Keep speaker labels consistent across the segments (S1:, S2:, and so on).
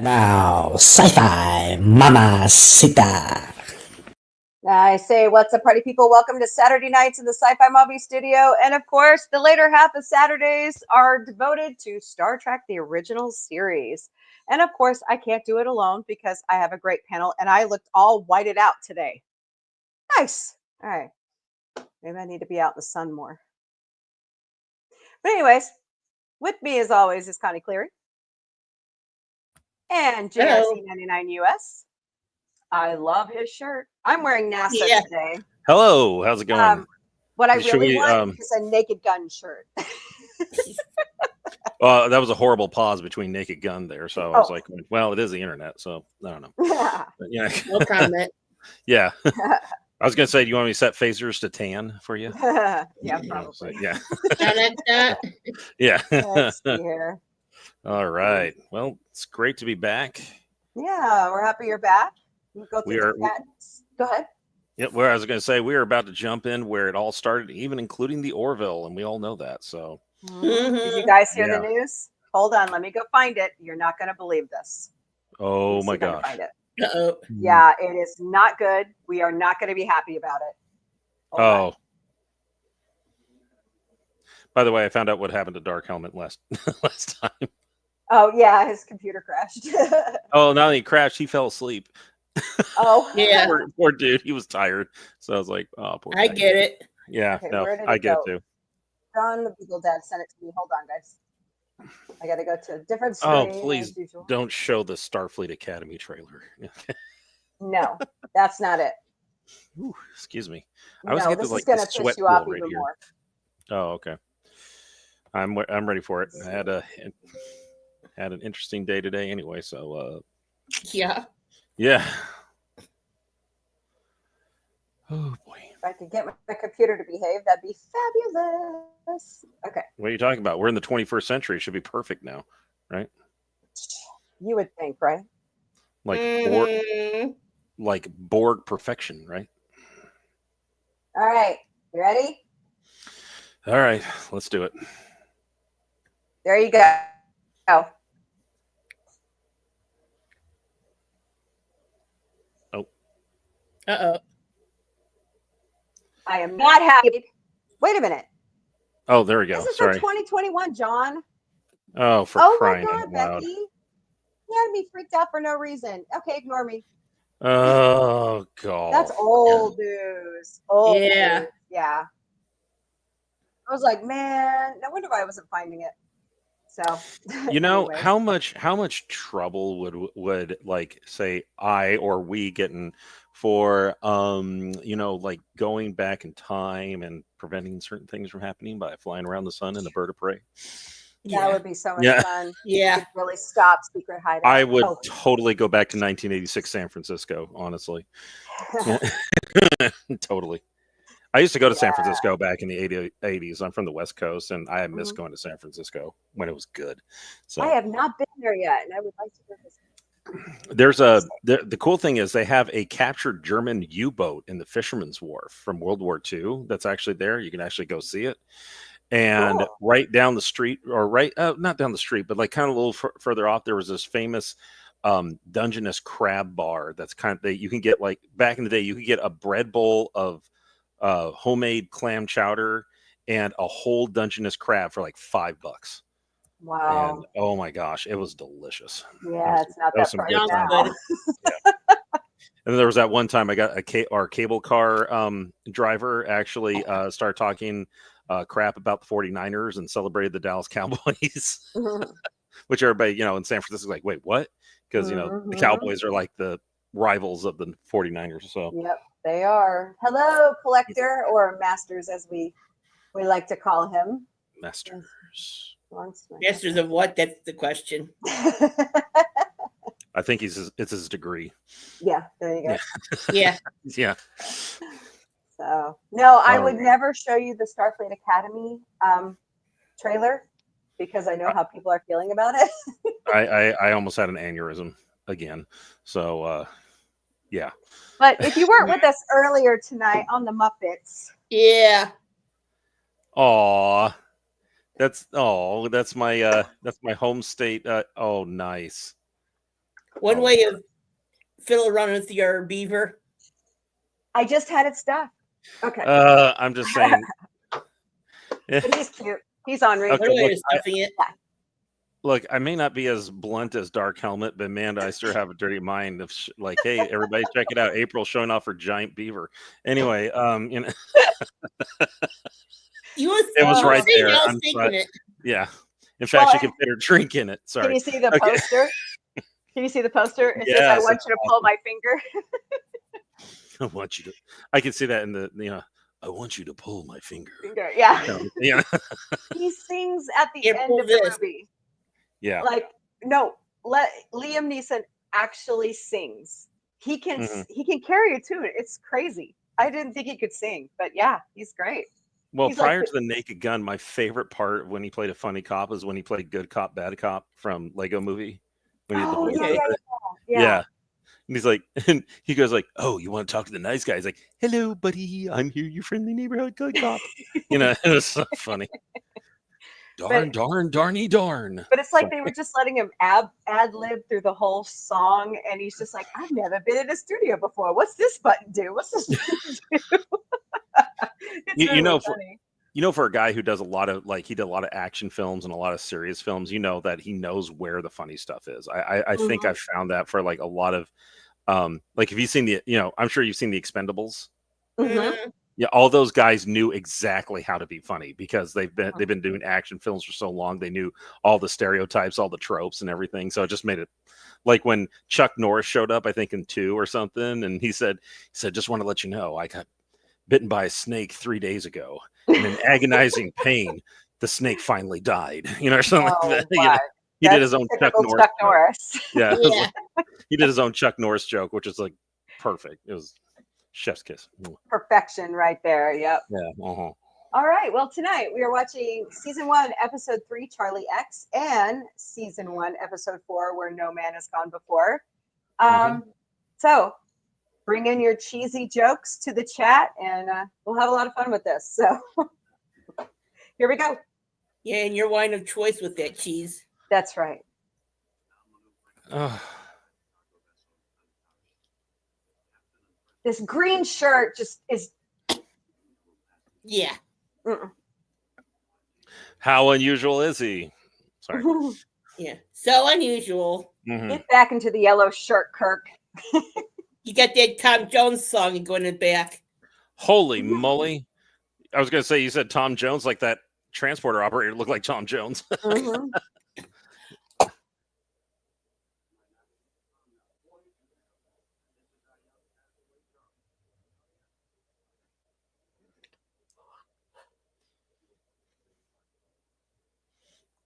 S1: Now, Sci-Fi Mamacita.
S2: I say, what's up, party people? Welcome to Saturday nights in the Sci-Fi Mombie studio. And of course, the later half of Saturdays are devoted to Star Trek, the original series. And of course, I can't do it alone because I have a great panel and I looked all whited out today. Nice. All right. Maybe I need to be out in the sun more. But anyways, with me as always is Connie Cleary and JRC99US. I love his shirt. I'm wearing NASA today.
S3: Hello, how's it going?
S2: What I really want is a Naked Gun shirt.
S3: Well, that was a horrible pause between Naked Gun there, so I was like, well, it is the internet, so I don't know. But, yeah.
S4: No comment.
S3: Yeah. I was going to say, do you want me to set phasers to tan for you?
S2: Yeah, probably.
S3: Yeah.
S2: Yeah. Let's see here.
S3: All right. Well, it's great to be back.
S2: Yeah, we're happy you're back. Go ahead.
S3: Yeah, where I was going to say, we are about to jump in where it all started, even including the Orville, and we all know that. So,
S2: Did you guys hear the news? Hold on, let me go find it. You're not going to believe this.
S3: Oh my gosh!
S2: Find it. Uh-oh. Yeah, it is not good. We are not going to be happy about it.
S3: Hold on. By the way, I found out what happened to Dark Helmet last time.
S2: Oh yeah, his computer crashed.
S3: Oh, not only he crashed, he fell asleep.
S2: Oh
S4: yeah,
S3: poor dude. He was tired, so I was like, "Oh, poor."
S4: I get it.
S3: Yeah, okay, no, I get it too.
S2: John, the Beagle Dad sent it to me. Hold on, guys. I got to go to a different screen.
S3: Oh, please don't show the Starfleet Academy trailer.
S2: No, that's not it.
S3: Ooh, excuse me.
S2: I was this is going to piss you off even more.
S3: Oh, okay. I'm ready for it. I had an interesting day today, anyway. So,
S4: yeah.
S3: Oh boy.
S2: If I could get my computer to behave, that'd be fabulous. Okay.
S3: What are you talking about? We're in the 21st century. It should be perfect now, right?
S2: You would think, right?
S3: Like Borg perfection, right?
S2: All right. You ready?
S3: All right. Let's do it.
S2: There you go.
S3: Oh.
S4: Uh-oh.
S2: I am not happy. Wait a minute.
S3: Oh, there we go.
S2: This is
S3: Sorry.
S2: for 2021, John.
S3: Oh, for crying out loud.
S2: Becky. You had me freaked out for no reason. Okay, ignore me.
S3: Oh, God.
S2: That's old news. Old news. Yeah. I was like, man, no wonder why I wasn't finding it. So,
S3: you know, how much trouble would like say I or we get in for like going back in time and preventing certain things from happening by flying around the sun in a bird of prey?
S2: That would be so much fun.
S4: Yeah.
S2: You'd really stop secret hideout.
S3: I would totally go back to 1986 San Francisco, honestly. Totally. I used to go to San Francisco back in the 80s. I'm from the West Coast, and I miss going to San Francisco when it was good. So
S2: I have not been there yet, and I would like to go visit.
S3: There's the cool thing is they have a captured German U-boat in the Fisherman's Wharf from World War II that's actually there. You can actually go see it. And right down the street, or not down the street, but like kind of a little further off, there was this famous Dungeness crab bar that's you can get, like, back in the day, you could get a bread bowl of homemade clam chowder and a whole Dungeness crab for like $5.
S2: Wow.
S3: And oh my gosh, it was delicious.
S2: Yeah, it's not that price now.
S3: And there was that one time I got our cable car driver actually started talking crap about the 49ers and celebrated the Dallas Cowboys, which everybody, in San Francisco is like, wait, what? Because, the Cowboys are like the rivals of the 49ers. So
S2: yep, they are. Hello, collector, or masters, as we like to call him.
S3: Masters.
S4: Masters of what? That's the question.
S3: I think it's his degree.
S2: Yeah, there you go.
S4: Yeah.
S3: Yeah.
S2: So no, I would never show you the Starfleet Academy trailer because I know how people are feeling about it.
S3: I almost had an aneurysm again. So yeah.
S2: But if you weren't with us earlier tonight on the Muppets.
S4: Yeah.
S3: Aw. That's my home state. Oh, nice.
S4: One way of fiddle around with your beaver.
S2: I just had it stuffed. Okay.
S3: I'm just saying.
S2: But he's cute. He's ornery.
S3: Okay,
S4: One way
S3: look,
S4: of stuffing it.
S3: Look, I may not be as blunt as Dark Helmet, but Amanda, I still have a dirty mind of like, hey, everybody, check it out. April showing off her giant beaver. Anyway, you know, it was right there. I'm sorry. Yeah. In fact, she could fit her drink in it. Sorry.
S2: Can you see the poster? Can you see the poster? It says,
S3: Yes,
S2: I want you to pull my finger.
S3: I want you to. I can see that in the, you know, I want you to pull my finger.
S2: Yeah.
S3: Yeah.
S2: He sings at the end of the movie.
S3: Yeah.
S2: Like, no, Liam Neeson actually sings. He can carry a tune. It's crazy. I didn't think he could sing, but yeah, he's great.
S3: Well, prior to the Naked Gun, my favorite part when he played a funny cop is when he played Good Cop, Bad Cop from Lego Movie. When he did the yeah. And he's like, and he goes like, "Oh, you want to talk to the nice guy?" He's like, "Hello, buddy. I'm here, your friendly neighborhood good cop." You know, it was so funny. Darn.
S2: But it's like they were just letting him ad lib through the whole song, and he's just like, "I've never been in a studio before. What's this button do? What's this button do?"
S3: You know, for a guy who does a lot of he did a lot of action films and a lot of serious films, you know that he knows where the funny stuff is. I think I've found that for like a lot of if you've seen I'm sure you've seen the Expendables.
S2: Mm-hmm.
S3: Yeah, all those guys knew exactly how to be funny because they've been doing action films for so long. They knew all the stereotypes, all the tropes, and everything. So it just made it like when Chuck Norris showed up, I think in 2 or something, and he said, "Just want to let you know, I got bitten by a snake 3 days ago, and in agonizing pain, the snake finally died." You know, or something like that. You know, he did his own Chuck Norris. Yeah, he did his own Chuck Norris joke, which is like perfect. It was chef's kiss.
S2: Perfection right there. Yep.
S3: Yeah. Uh-huh.
S2: All right. Well, tonight we are watching season 1, episode 3, Charlie X, and season 1, episode 4, Where No Man Has Gone Before. So bring in your cheesy jokes to the chat, and we'll have a lot of fun with this. So here we go.
S4: Yeah, and your wine of choice with that cheese.
S2: That's right. This green shirt just is.
S4: Yeah.
S3: How unusual is he? Sorry.
S4: Yeah. So unusual.
S2: Get back into the yellow shirt, Kirk.
S4: You got that Tom Jones song going in the back.
S3: Holy moly. I was going to say, you said Tom Jones, like that transporter operator looked like Tom Jones.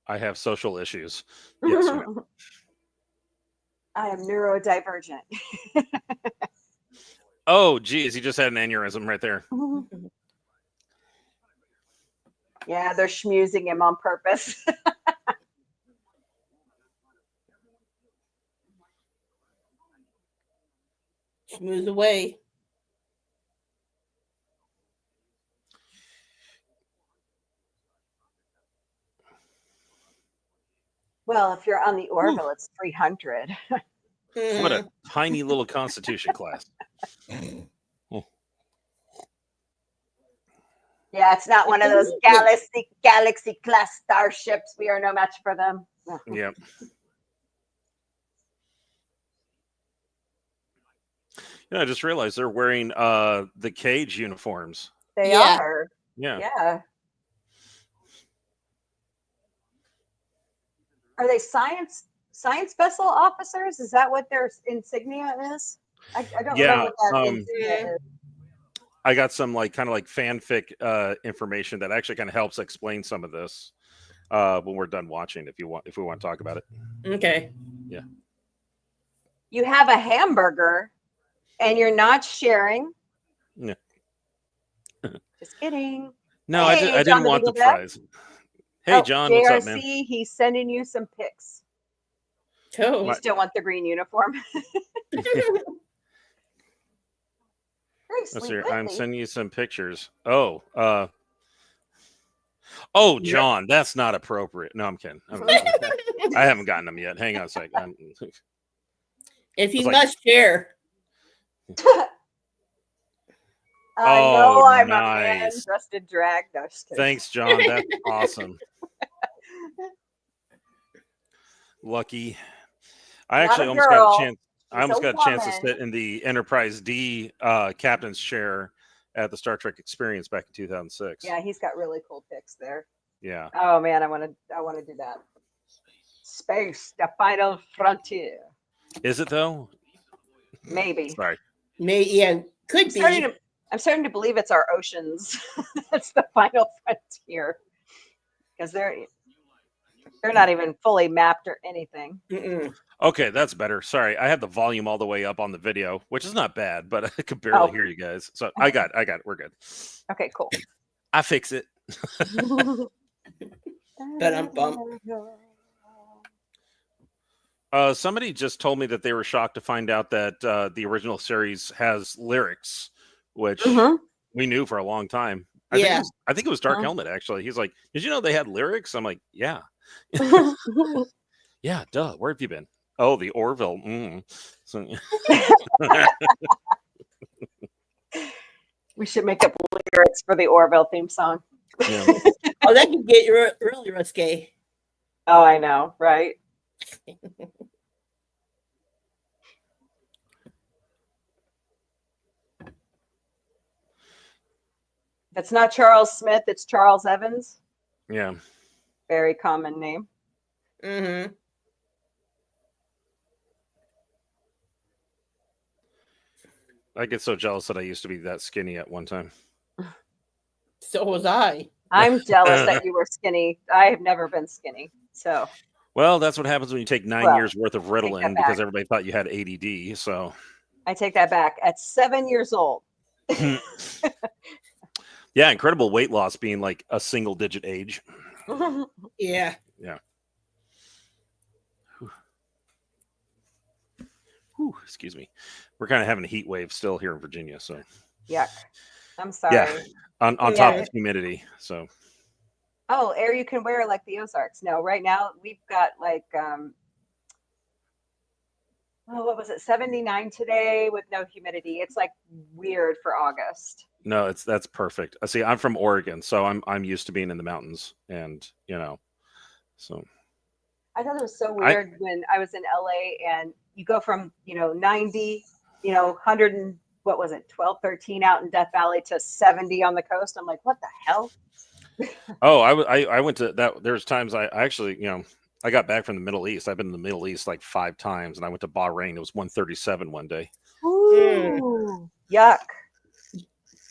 S3: I have social issues. Yes.
S2: I am neurodivergent.
S3: Oh, geez. He just had an aneurysm right there.
S2: Yeah, they're schmoozing him on purpose.
S4: Schmooze away.
S2: Well, if you're on the Orville, it's 300.
S3: What a tiny little Constitution class.
S2: Yeah, it's not one of those galaxy class starships. We are no match for them.
S3: Yep. I just realized they're wearing the Cage uniforms.
S2: They are.
S3: Yeah.
S2: Are they science vessel officers? Is that what their insignia is? I don't know what that insignia is.
S3: I got some kind of fanfic information that actually kind of helps explain some of this when we're done watching. If we want to talk about it.
S4: Okay.
S3: Yeah.
S2: You have a hamburger, and you're not sharing.
S3: Yeah.
S2: Just kidding.
S3: No, hey, I didn't want the fries. Hey, John,
S2: JRC,
S3: what's up, man?
S2: He's sending you some pics.
S4: Oh.
S2: You still want the green uniform?
S3: Let's see. I'm sending you some pictures. Oh, John, that's not appropriate. No, I'm kidding. I haven't gotten them yet. Hang on a second.
S4: If you
S3: like-
S4: must share.
S2: I
S3: Oh,
S2: know I'm a man
S3: nice.
S2: dressed in drag. No, just kidding.
S3: Thanks, John. That's awesome. Lucky. I
S2: Not
S3: actually
S2: a
S3: almost got a
S2: girl.
S3: chance. I
S2: She's
S3: almost
S2: a
S3: got a chance to
S2: woman.
S3: sit in the Enterprise D captain's chair at the Star Trek Experience back in 2006.
S2: Yeah, he's got really cool pics there.
S3: Yeah.
S2: Oh man, I want to do that. Space, the final frontier.
S3: Is it though?
S2: Maybe.
S3: Sorry.
S4: Yeah, could be.
S2: I'm starting to believe it's our oceans. That's the final frontier. Because they're not even fully mapped or anything.
S4: Mm-mm.
S3: Okay, that's better. Sorry, I had the volume all the way up on the video, which is not bad, but I could barely hear you guys. So I got it. We're good.
S2: Okay, cool.
S3: I fix it. Somebody just told me that they were shocked to find out that the original series has lyrics, which we knew for a long time. I think it was Dark Helmet, actually. He's like, did you know they had lyrics? I'm like, yeah. Yeah, duh. Where have you been? Oh, the Orville. So,
S2: we should make up lyrics for the Orville theme song.
S3: yeah.
S4: Oh, that could get really risque.
S2: Oh, I know, right? It's not Charles Smith, it's Charles Evans.
S3: Yeah.
S2: Very common name.
S4: Mm-hmm.
S3: I get so jealous that I used to be that skinny at one time.
S4: So was I.
S2: I'm jealous that you were skinny. I have never been skinny. So.
S3: Well, that's what happens when you take 9 years worth of Ritalin because everybody thought you had ADD. So
S2: I take that back. At 7 years old.
S3: Yeah, incredible weight loss being like a single digit age.
S4: Yeah.
S3: Yeah. Whew, excuse me. We're kind of having a heat wave still here in Virginia. So
S2: yuck. I'm sorry.
S3: Yeah. On top of humidity. So
S2: oh, air you can wear like the Ozarks. No, right now we've got like what was it, 79 today with no humidity. It's like weird for August.
S3: No, that's perfect. See, I'm from Oregon, so I'm used to being in the mountains, and so
S2: I thought it was so weird when I was in LA and you go from 90, 100 and what was it, 12, 13 out in Death Valley to 70 on the coast. I'm like, what the hell?
S3: Oh, I went to that. There's times I actually, I got back from the Middle East. I've been in the Middle East like 5 times, and I went to Bahrain. It was 137 one day.
S2: Ooh, yuck.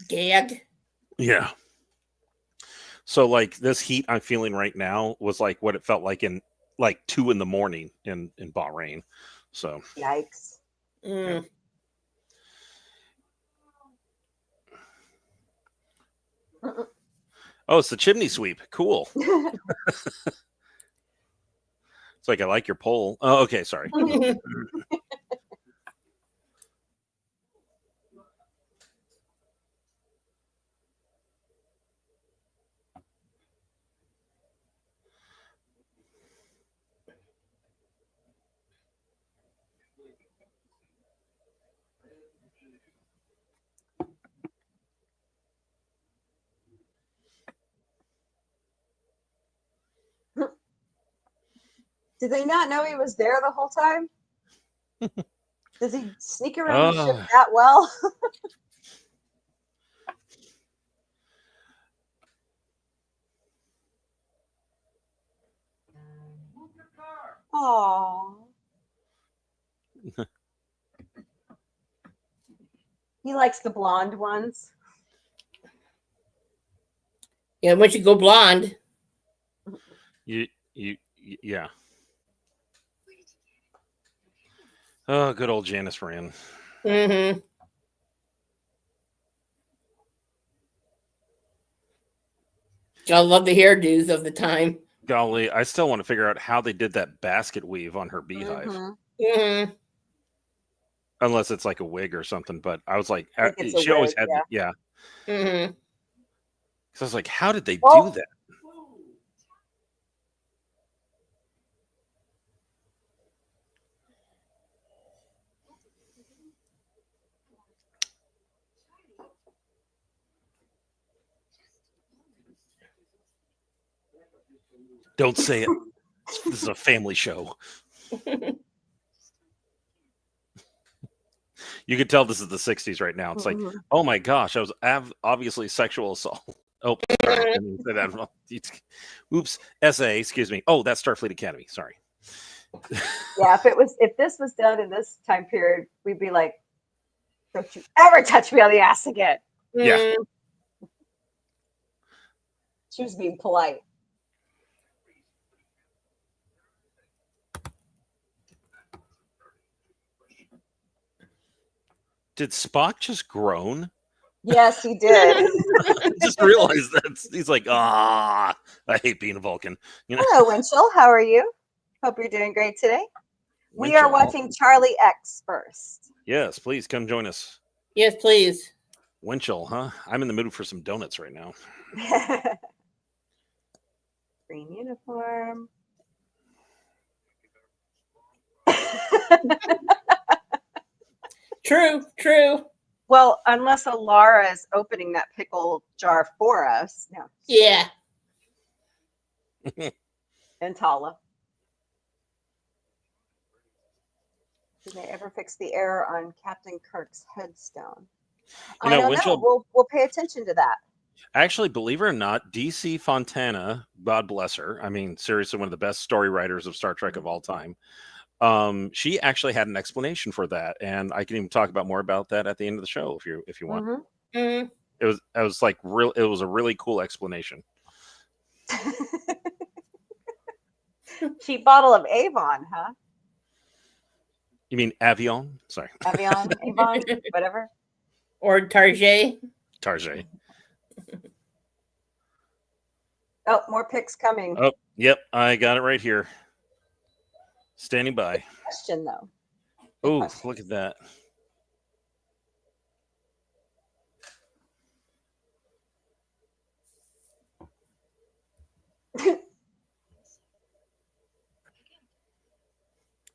S4: Gag.
S3: Yeah. So like this heat I'm feeling right now was like what it felt like in like 2 a.m. in Bahrain. So
S2: yikes.
S3: Yeah. Oh, it's the chimney sweep. Cool. It's like I like your poll. Oh, okay, sorry.
S2: Did they not know he was there the whole time? Does he sneak around the ship that well? Aww. He likes the blonde ones.
S4: Yeah, once you go blonde.
S3: Yeah. Oh, good old Janice Moran.
S4: Mm-hmm. I love the hairdos of the time.
S3: Golly, I still want to figure out how they did that basket weave on her beehive.
S4: Mm-hmm.
S3: Unless it's like a wig or something, but I was like,
S2: she
S3: always had,
S2: yeah.
S4: Mm-hmm.
S3: So I was like, how did they do that? Don't say it. This is a family show. You could tell this is the 60s right now. It's like, oh my gosh, I was obviously sexual assault. Oh, sorry. I didn't say that. Oops. SA, excuse me. Oh, that's Starfleet Academy. Sorry.
S2: Yeah, if this was done in this time period, we'd be like, don't you ever touch me on the ass again.
S3: Yeah.
S2: She was being polite.
S3: Did Spock just groan?
S2: Yes, he did.
S3: I just realized that. He's like, I hate being a Vulcan. You know?
S2: Hello, Winchell. How are you? Hope you're doing great today. We are watching Charlie X first.
S3: Yes, please come join us.
S4: Yes, please.
S3: Winchell, huh? I'm in the mood for some donuts right now.
S2: Green uniform.
S4: True.
S2: Well, unless Alara is opening that pickle jar for us. No.
S4: Yeah.
S2: And Tala. Did they ever fix the error on Captain Kirk's headstone? I don't know. We'll pay attention to that.
S3: Actually, believe it or not, DC Fontana, God bless her. I mean, seriously, one of the best story writers of Star Trek of all time. She actually had an explanation for that, and I can even talk about more about that at the end of the show if you want.
S2: Mm-hmm.
S3: It was like real. It was a really cool explanation.
S2: Cheap bottle of Avon, huh?
S3: You mean Avion? Sorry.
S2: Avion, Avon, whatever.
S4: Or Target.
S3: Target.
S2: Oh, more pics coming.
S3: Oh, yep. I got it right here. Standing by.
S2: Question, though.
S3: Oh, look at that.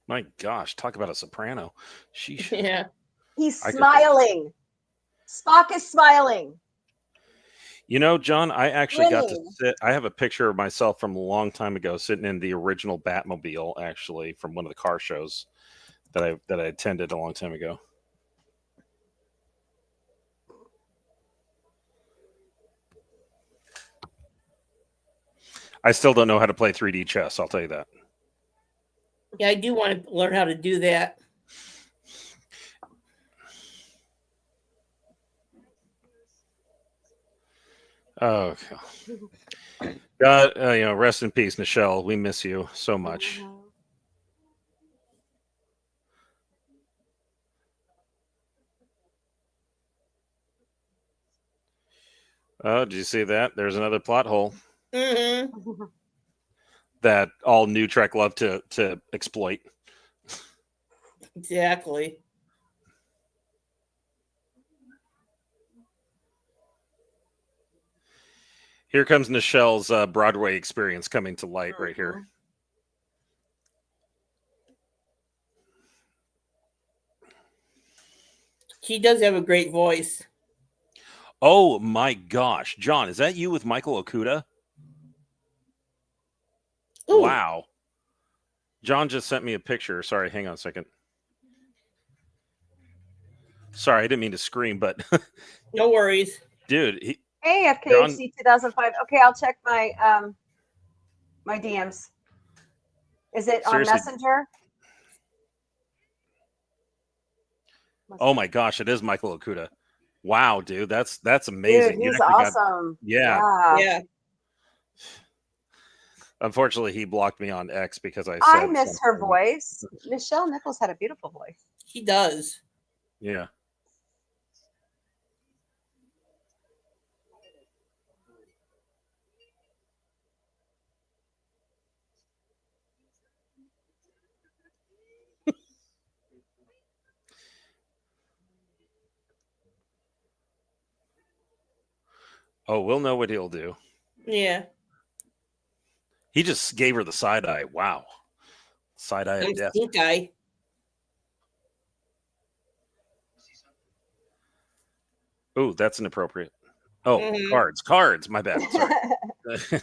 S3: My gosh, talk about a soprano.
S4: Yeah.
S2: He's smiling. Spock is smiling.
S3: You know, John, I actually got to sit. I have a picture of myself from a long time ago sitting in the original Batmobile, actually, from one of the car shows that I attended a long time ago. I still don't know how to play 3D chess, I'll tell you that.
S4: Yeah, I do want to learn how to do that.
S3: Oh, God, rest in peace, Nichelle. We miss you so much. Oh, did you see that? There's another plot hole that all new Trek love to exploit.
S4: Exactly.
S3: Here comes Nichelle's Broadway experience coming to light right here.
S4: She does have a great voice.
S3: Oh my gosh. John, is that you with Michael Okuda? Ooh. Wow. John just sent me a picture. Sorry, hang on a second. Sorry, I didn't mean to scream, but
S4: no worries.
S3: Dude,
S2: hey, FKHC 2005. Okay, I'll check my my DMs. Is it on Messenger?
S3: Oh my gosh, it is Michael Okuda. Wow, dude, that's amazing.
S2: Dude, he's awesome.
S3: Yeah. Unfortunately, he blocked me on X because
S2: I miss her voice. Nichelle Nichols had a beautiful voice.
S4: He does.
S3: Yeah. Oh, we'll know what he'll do.
S4: Yeah.
S3: He just gave her the side eye. Wow. Side eye of death.
S4: Stink eye.
S3: Oh, that's inappropriate. Oh, cards. My bad. Sorry.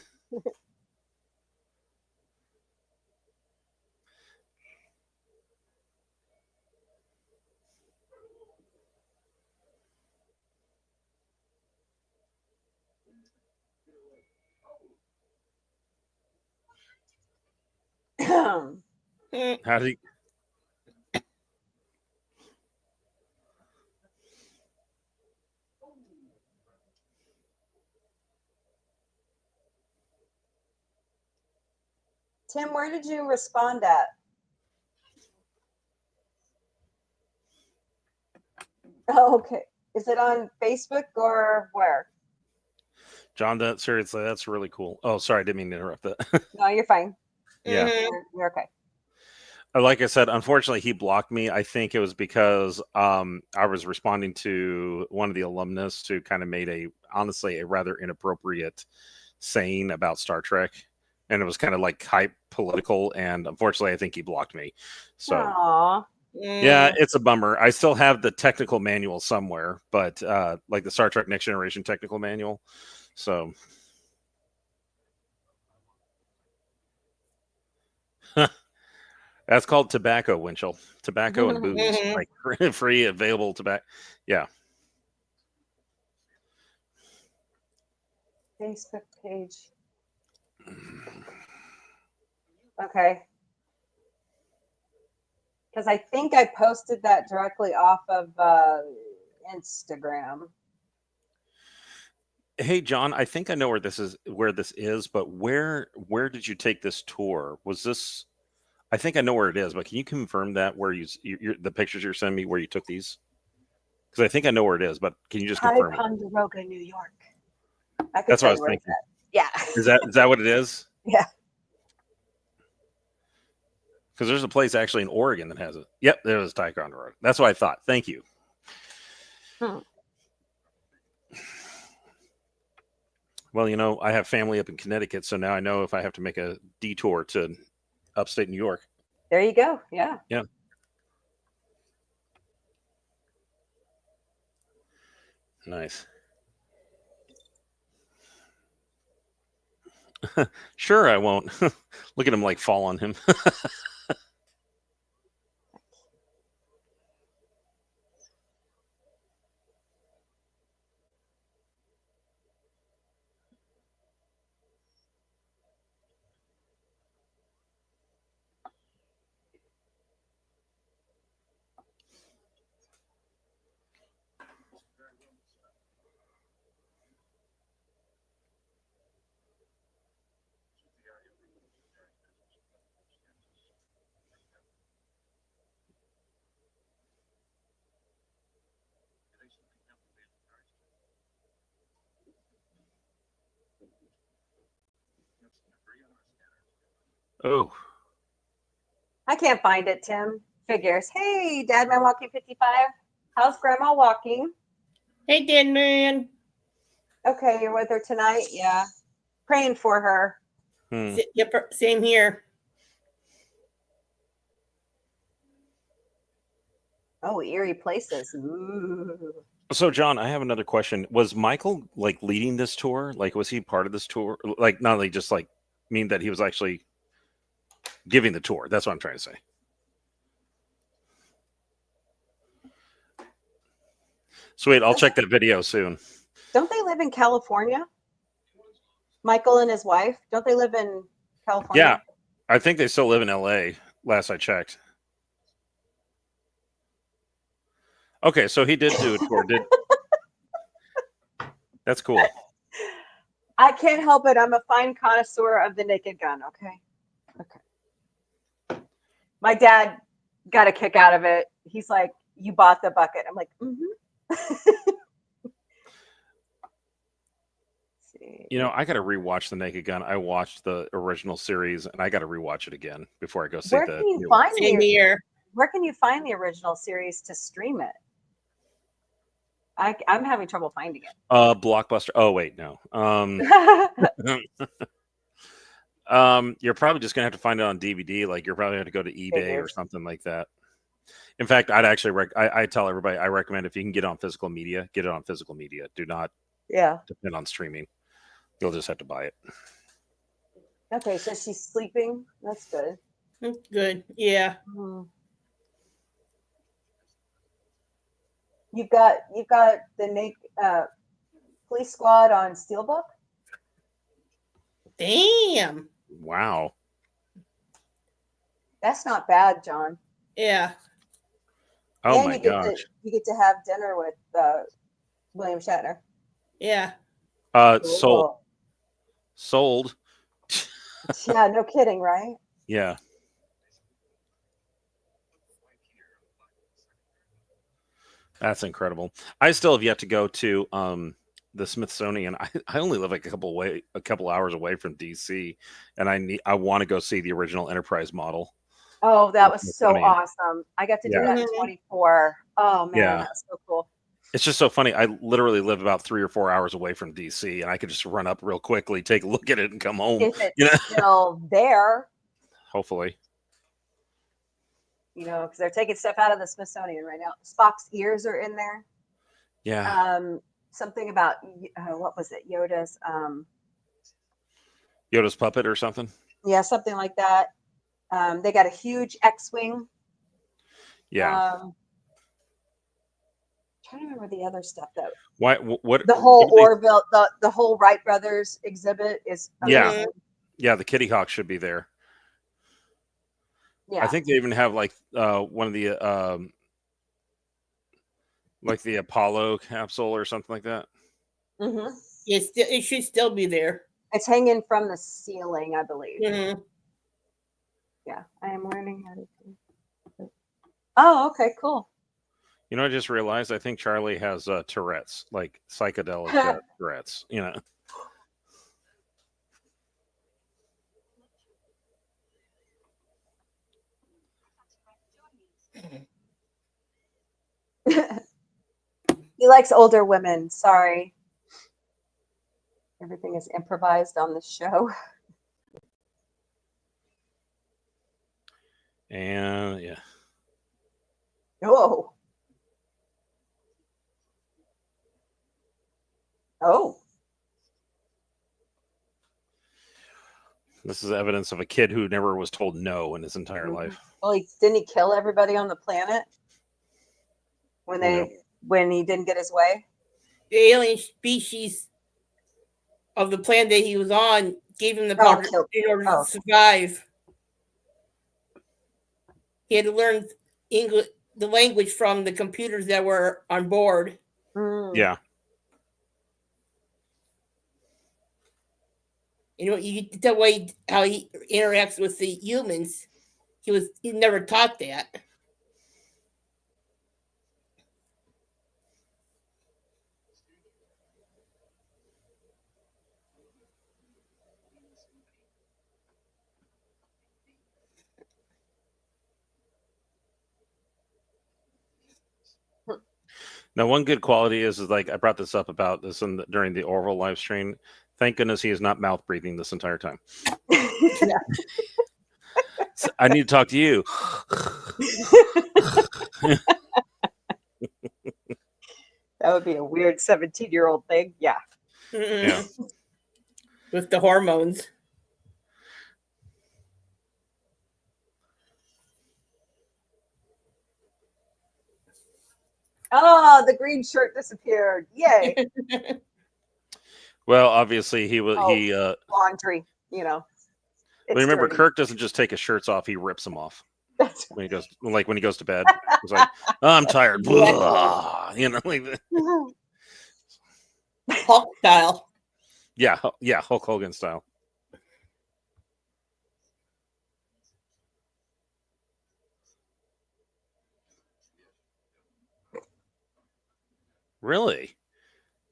S3: How did he?
S2: Tim, where did you respond at? Oh, okay. Is it on Facebook or where?
S3: John, seriously, that's really cool. Oh, sorry, I didn't mean to interrupt that.
S2: No, you're fine.
S3: Yeah.
S2: You're okay.
S3: Like I said, unfortunately, he blocked me. I think it was because I was responding to one of the alumnus who kind of made honestly, a rather inappropriate saying about Star Trek. And it was kind of like hype political. And unfortunately, I think he blocked me. So,
S2: Aww.
S3: yeah, it's a bummer. I still have the technical manual somewhere, but like the Star Trek Next Generation technical manual. So, that's called tobacco, Winchell. Tobacco and booze, like free available tobacco. Yeah.
S2: Facebook page. Okay. Because I think I posted that directly off of Instagram.
S3: Hey, John, I think I know where this is, but where did you take this tour? Was this? I think I know where it is, but can you confirm that where the pictures you're sending me where you took these? Because I think I know where it is, but can you just confirm it?
S2: Ticonderoga, New York.
S3: That's what I was thinking.
S2: Yeah.
S3: Is that what it is?
S2: Yeah.
S3: Because there's a place actually in Oregon that has it. Yep, there was Ticonderoga. That's what I thought. Thank you. Well, I have family up in Connecticut, so now I know if I have to make a detour to upstate New York.
S2: There you go. Yeah.
S3: Yeah. Nice. Sure, I won't. Look at him like fall on him. Oh.
S2: I can't find it, Tim. Figures. Hey, Dad Man Walking 55. How's Grandma walking?
S4: Hey, Dead Man.
S2: Okay, you're with her tonight? Yeah. Praying for her.
S4: Yep, same here.
S2: Oh, eerie places. Ooh.
S3: So, John, I have another question. Was Michael like leading this tour? Like, was he part of this tour? Like, not only just like mean that he was actually giving the tour. That's what I'm trying to say. Sweet. I'll check that video soon.
S2: Don't they live in California? Michael and his wife? Don't they live in California?
S3: Yeah. I think they still live in LA, last I checked. Okay, so he did do a tour. That's cool.
S2: I can't help it. I'm a fine connoisseur of the Naked Gun. Okay. My dad got a kick out of it. He's like, "You bought the bucket." I'm like,
S3: I got to rewatch The Naked Gun. I watched the original series, and I got to rewatch it again before I go see
S2: Where
S3: the.
S2: can you find
S4: Same here.
S2: Where can you find the original series to stream it? I'm having trouble finding it.
S3: Blockbuster. Oh wait, no. You're probably just gonna have to find it on DVD. Like you're probably have to go to eBay or something like that. In fact, I'd actually I tell everybody I recommend if you can get it on physical media, get it on physical media. Do not depend on streaming. You'll just have to buy it.
S2: Okay, so she's sleeping. That's good.
S4: Good. Yeah.
S2: You've got the Police Squad on Steelbook.
S4: Damn.
S3: Wow.
S2: That's not bad, John.
S4: Yeah.
S3: Oh
S2: And
S3: my gosh.
S2: you get to have dinner with William Shatner.
S4: Yeah.
S3: Sold. Sold.
S2: Yeah, no kidding, right?
S3: Yeah. That's incredible. I still have yet to go to the Smithsonian. I only live like a couple hours away from DC, and I want to go see the original Enterprise model.
S2: Oh, that was so awesome. I got to do that in 24. Oh man,
S3: Yeah.
S2: that's so cool.
S3: It's just so funny. I literally live about 3 or 4 hours away from DC, and I could just run up real quickly, take a look at it, and come home.
S2: If it's still there.
S3: Hopefully.
S2: Because they're taking stuff out of the Smithsonian right now. Spock's ears are in there.
S3: Yeah.
S2: Something about what was it? Yoda's
S3: puppet or something.
S2: Yeah, something like that. They got a huge X-wing.
S3: Yeah.
S2: Trying to remember the other stuff though.
S3: What
S2: the whole Orville, the whole Wright brothers exhibit is
S3: amazing. Yeah, the Kitty Hawk should be there.
S2: Yeah.
S3: I think they even have like one of the like the Apollo capsule or something like that.
S2: Mm-hmm.
S4: It should still be there.
S2: It's hanging from the ceiling, I believe.
S4: Mm-hmm.
S2: Yeah, I am learning how to do. Oh, okay, cool.
S3: I just realized I think Charlie has Tourette's, like psychedelic Tourette's.
S2: He likes older women. Sorry. Everything is improvised on the show.
S3: And yeah.
S2: Oh. Oh.
S3: This is evidence of a kid who never was told no in his entire life.
S2: Well, didn't he kill everybody on the planet when he didn't get his way?
S4: The alien species of the planet that he was on gave him the power in order to survive. He had to learn English, the language from the computers that were on board.
S3: Yeah.
S4: You get the way how he interacts with the humans. He never taught that.
S3: Now, one good quality is like I brought this up about this during the Orville live stream. Thank goodness he is not mouth breathing this entire time. So I need to talk to you.
S2: That would be a weird 17-year-old thing. Yeah.
S3: Yeah.
S4: With the hormones.
S2: Oh, the green shirt disappeared. Yay.
S3: Well, obviously he was
S2: laundry,
S3: remember, Kirk doesn't just take his shirts off, he rips them off.
S2: That's
S3: when he goes to bed. He's like, oh, I'm tired. Blah. Like that.
S4: Hulk style.
S3: Yeah, Hulk Hogan style. Really?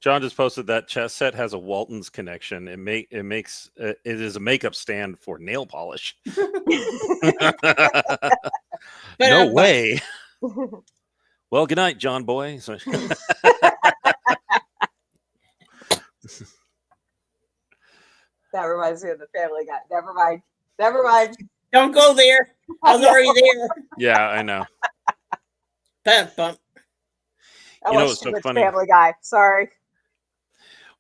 S3: John just posted that chess set has a Walton's connection. It is a makeup stand for nail polish. No way. Well, good night, John boy.
S2: That reminds me of the Family Guy. Never mind.
S4: Don't go there. I was already there.
S3: Yeah, I know.
S4: Bump.
S2: I watched too much Family Guy. Sorry.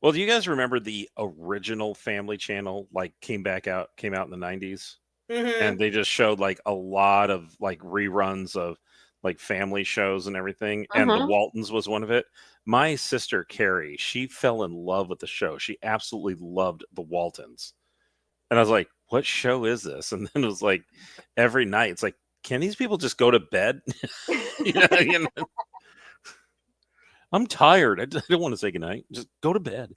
S3: Well, do you guys remember the original Family Channel? Came out in the 90s, and they just showed like a lot of like reruns of like family shows and everything. And the Waltons was one of it. My sister Carrie, she fell in love with the show. She absolutely loved the Waltons, and I was like, what show is this? And then it was like every night, it's like, can these people just go to bed? You know, I'm tired. I don't want to say goodnight. Just go to bed.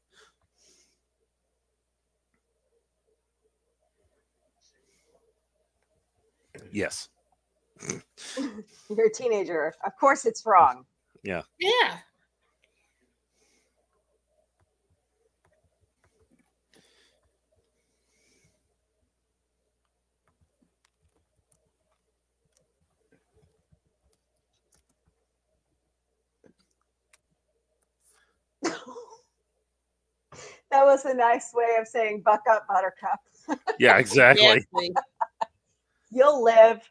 S3: Yes.
S2: You're a teenager. Of course it's wrong.
S3: Yeah.
S4: Yeah.
S2: That was a nice way of saying buck up, Buttercup.
S3: Yeah, exactly.
S4: Exactly.
S2: You'll live.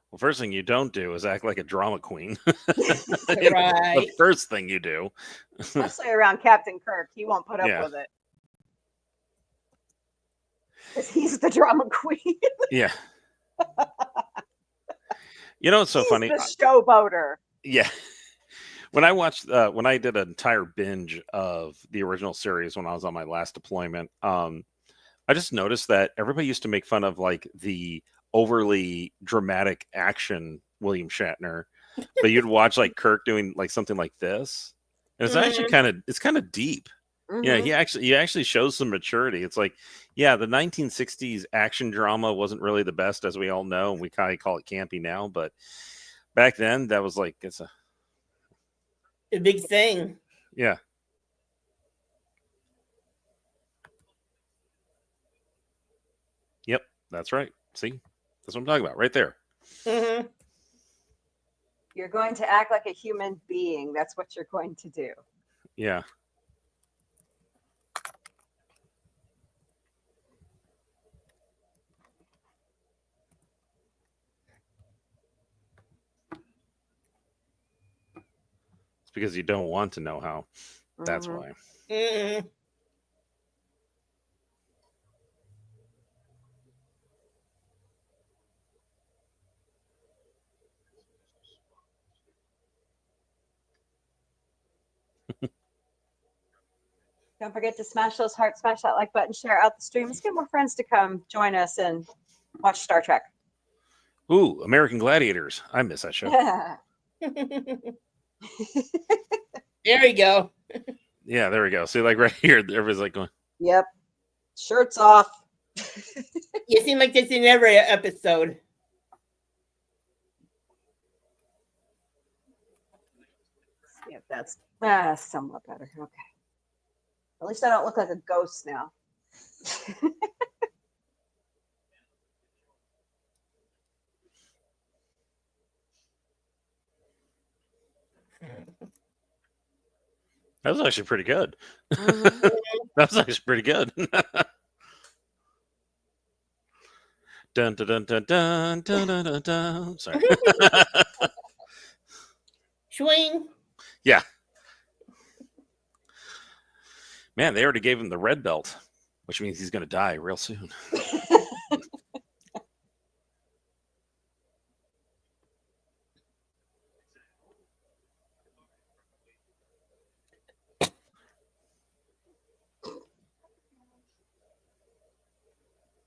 S3: Well, first thing you don't do is act like a drama queen.
S4: Right.
S3: The first thing you do.
S2: Especially around Captain Kirk. He won't put up
S3: Yeah.
S2: with it. Because he's the drama queen.
S3: Yeah. You know, it's so
S2: He's
S3: funny.
S2: the showboater.
S3: Yeah. When I watched, when I did an entire binge of the original series when I was on my last deployment, I just noticed that everybody used to make fun of like the overly dramatic action William Shatner, but you'd watch like Kirk doing like something like this, and it's actually kind of deep. Yeah, he actually shows some maturity. It's like, yeah, the 1960s action drama wasn't really the best, as we all know, and we kind of call it campy now, but back then that was like it's
S4: A big thing.
S3: yeah. Yep, that's right. See, that's what I'm talking about right there.
S4: Mm-hmm.
S2: You're going to act like a human being. That's what you're going to do.
S3: Yeah. It's because you don't want to know how. That's why.
S4: Mm-hmm.
S2: Don't forget to smash those hearts, smash that like button, share out the stream. Let's get more friends to come join us and watch Star Trek.
S3: Ooh, American Gladiators. I miss that show.
S4: There we go.
S3: Yeah, there we go. See, like right here, everybody's like going,
S2: Yep. Shirts off.
S4: You seem like this in every episode.
S2: Yeah, that's somewhat better. Okay. At least I don't look like a ghost now.
S3: that was actually pretty good. That was actually pretty good. Dun, dun, dun, dun, dun, dun, dun, dun, dun. Sorry.
S4: Swing.
S3: Yeah. Man, they already gave him the red belt, which means he's going to die real soon.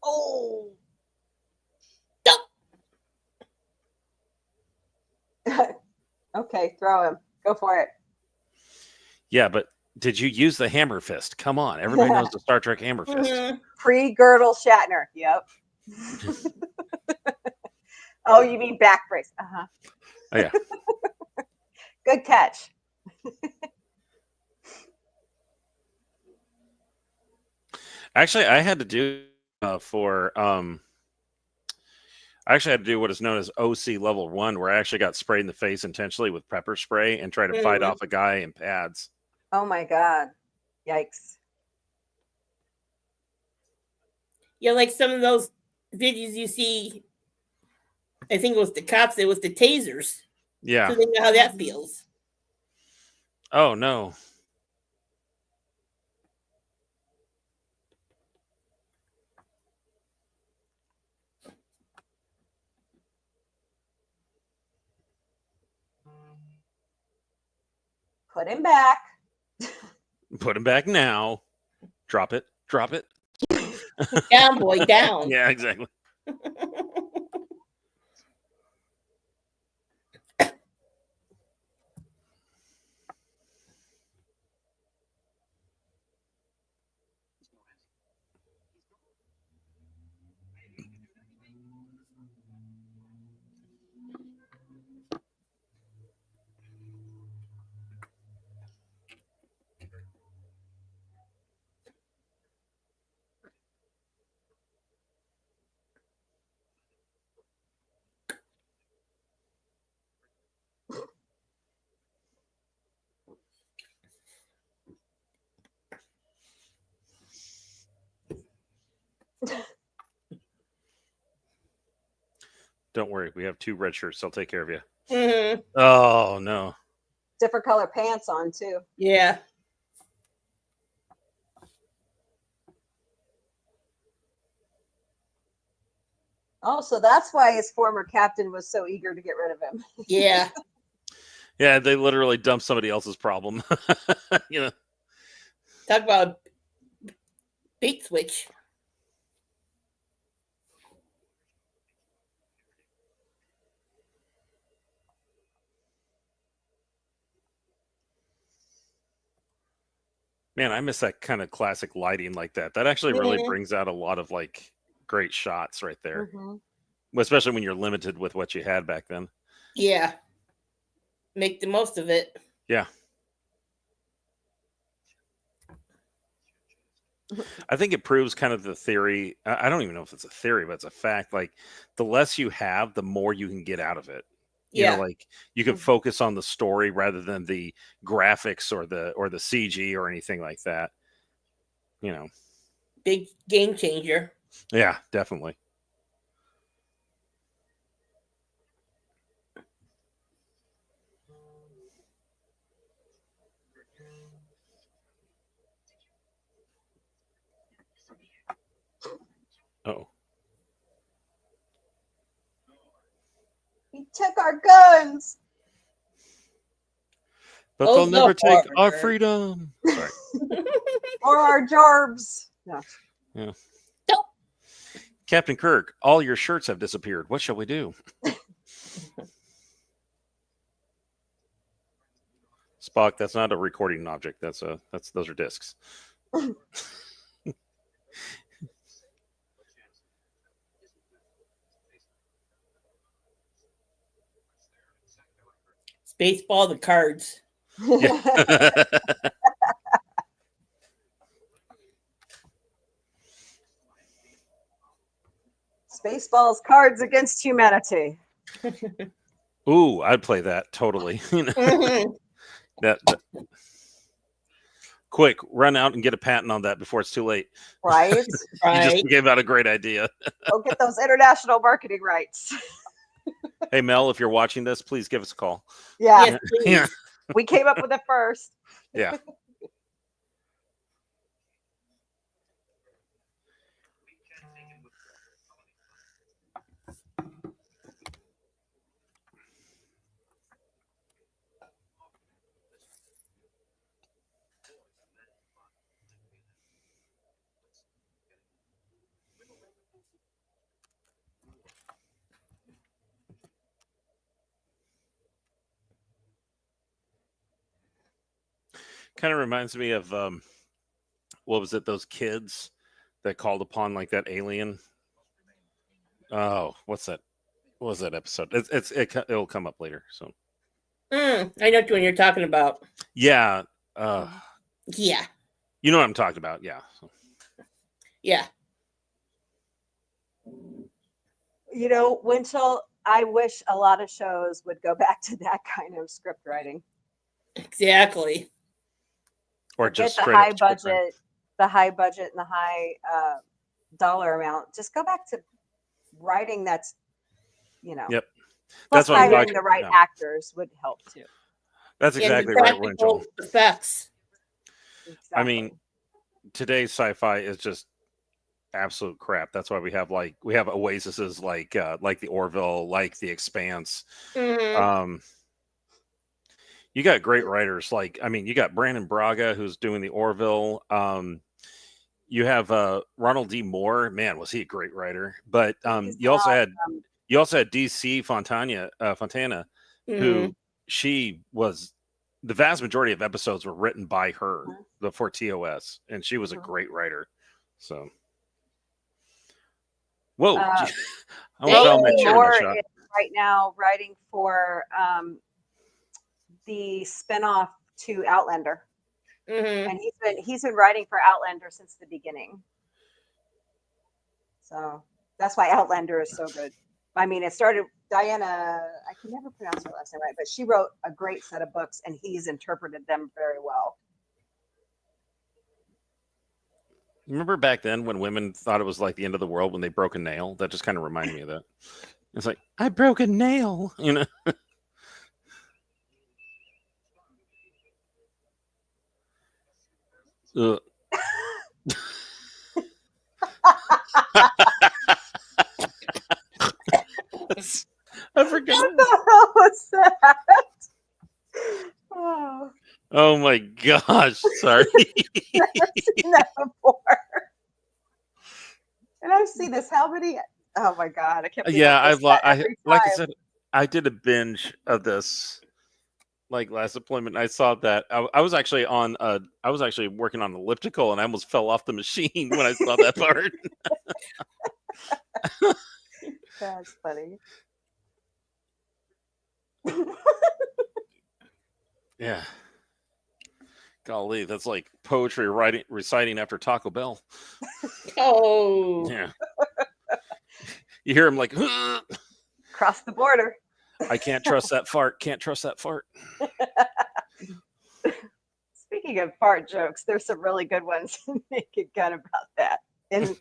S2: Oh. Okay, throw him. Go for it.
S3: Yeah, but did you use the hammer fist? Come on. Everybody knows the Star Trek hammer fist.
S4: Mm-hmm.
S2: Pre-girdle Shatner. Yep. Oh, you mean back brace. Uh-huh.
S3: Oh, yeah.
S2: Good catch.
S3: Actually, I had to do I actually had to do what is known as OC level 1, where I actually got sprayed in the face intentionally with pepper spray and tried to fight off a guy in pads.
S2: Oh my God. Yikes.
S4: Yeah, like some of those videos you see, I think it was the cops, it was the tasers.
S3: Yeah.
S4: So they know how that feels.
S3: Oh, no.
S2: Put him back.
S3: Put him back now. Drop it. Drop it.
S4: Down, boy, down.
S3: Yeah, exactly. Don't worry, we have 2 red shirts. I'll take care of you.
S4: Mm-hmm.
S3: Oh no!
S2: Different color pants on too.
S4: Yeah.
S2: Oh, so that's why his former captain was so eager to get rid of him.
S4: Yeah.
S3: Yeah, they literally dumped somebody else's problem. You know.
S4: Talk about bait switch.
S3: Man, I miss that kind of classic lighting like that. That actually really brings out a lot of like great shots right there. Especially when you're limited with what you had back then.
S4: Yeah. Make the most of it.
S3: Yeah. I think it proves kind of the theory. I don't even know if it's a theory, but it's a fact. Like the less you have, the more you can get out of it. You know, like you can focus on the story rather than the graphics or the CG or anything like that. You know,
S4: big game changer.
S3: Yeah, definitely. Oh.
S2: He took our guns.
S3: But they'll never take our freedom. Sorry.
S2: Or our jarbs. No.
S3: Yeah. Captain Kirk, all your shirts have disappeared. What shall we do? Spock, that's not a recording object. Those are discs.
S4: Spaceball the cards.
S3: Yeah.
S2: Spaceballs cards against humanity.
S3: Ooh, I'd play that totally. that quick, run out and get a patent on that before it's too late.
S2: Right.
S3: You just gave out a great idea.
S2: Go get those international marketing rights.
S3: Hey Mel, if you're watching this, please give us a call.
S2: Yeah.
S4: Yes, please.
S3: Yeah.
S2: We came up with it first.
S3: Yeah. Kind of reminds me of what was it? Those kids that called upon like that alien. Oh, what's that? What was that episode? It'll come up later. So
S4: I know what you're talking about.
S3: yeah,
S4: Yeah.
S3: You know what I'm talking about. Yeah.
S4: Yeah.
S2: You know, Winchell, I wish a lot of shows would go back to that kind of script writing.
S4: Exactly.
S3: Or just
S2: the high budget and the high dollar amount. Just go back to writing that's, you know.
S3: Yep.
S2: Plus
S3: That's what
S2: hiring the right actors would help too.
S3: That's exactly right, Winchell.
S4: Effects.
S2: Exactly.
S3: I mean, today's sci-fi is just absolute crap. That's why we have oases like the Orville, like the Expanse. You got great writers. Like, I mean, you got Brandon Braga, who's doing the Orville. You have Ronald D. Moore. Man, was he a great writer? But you also had DC Fontana, who she was. The vast majority of episodes were written by her for TOS, and she was a great writer. So, whoa! I almost fell in that chair.
S2: Moore is right now writing for the spinoff to Outlander, and he's been writing for Outlander since the beginning. So that's why Outlander is so good. I mean, it started Diana. I can never pronounce her last name right, but she wrote a great set of books, and he's interpreted them very well.
S3: Remember back then when women thought it was like the end of the world when they broke a nail? That just kind of reminded me of that. It's like, I broke a nail, you know. I forgot.
S2: What the hell was that?
S3: Oh my gosh! Sorry.
S2: I've never seen that before. And I've seen this. How many? Oh my god! I can't.
S3: Yeah, like I said, I did a binge of this. Like last deployment, I saw that I was actually working on an elliptical, and I almost fell off the machine when I saw that part.
S2: That's funny.
S3: Yeah. Golly, that's like poetry reciting after Taco Bell.
S4: Oh.
S3: Yeah. You hear him like,
S2: cross the border.
S3: I can't trust that fart. Can't trust that fart.
S2: Speaking of fart jokes, there's some really good ones making gun about that. And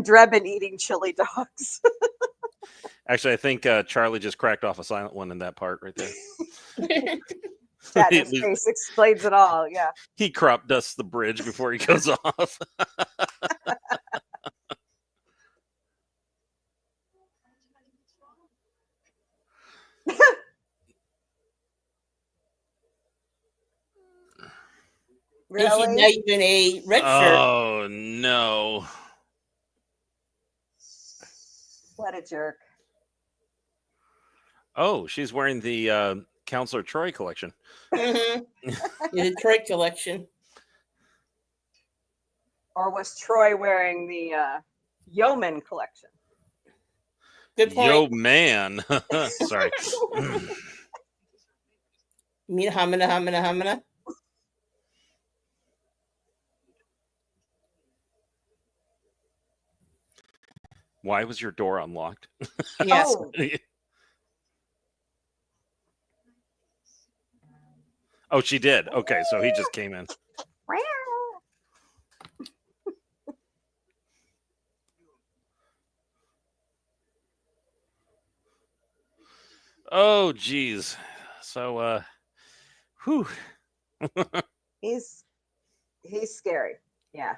S2: Drebin eating chili dogs.
S3: Actually, I think Charlie just cracked off a silent one in that part right there.
S2: That his face explains it all. Yeah.
S3: He crop dusts the bridge before he goes off.
S2: Really?
S4: And she's not even a red shirt.
S3: Oh no!
S2: What a jerk!
S3: Oh, she's wearing the Counselor Troy collection.
S4: The Troy collection.
S2: Or was Troy wearing the Yeoman collection?
S4: Good point.
S3: Yo, man. Sorry.
S4: You mean hamina?
S3: Why was your door unlocked?
S4: Yes.
S2: Oh.
S3: Oh, she did. Okay, so he just came in. Oh, geez. So, whew.
S2: He's scary. Yeah.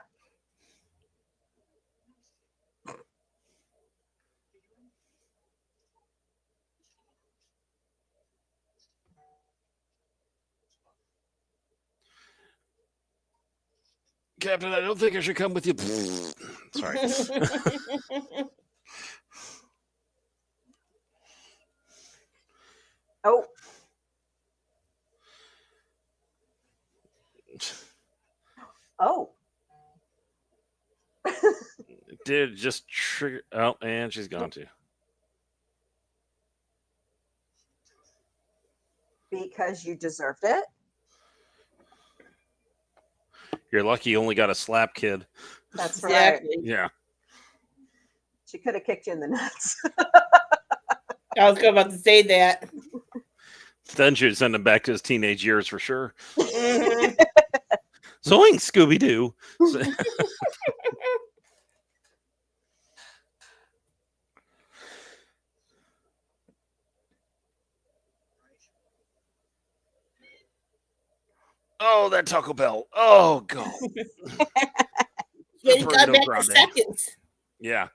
S3: Captain, I don't think I should come with you. Sorry.
S2: Oh. Oh.
S3: Did just trigger. Oh, and she's gone too.
S2: Because you deserved it.
S3: You're lucky you only got a slap, kid.
S2: That's
S4: Exactly.
S2: right.
S3: Yeah.
S2: She could have kicked you in the nuts.
S4: I was about to say that.
S3: Then she'd send him back to his teenage years for sure.
S4: Mhm.
S3: Zoink, Scooby-Doo. Oh, that Taco Bell. Oh, God.
S4: Yeah, he got back for seconds.
S3: Yeah.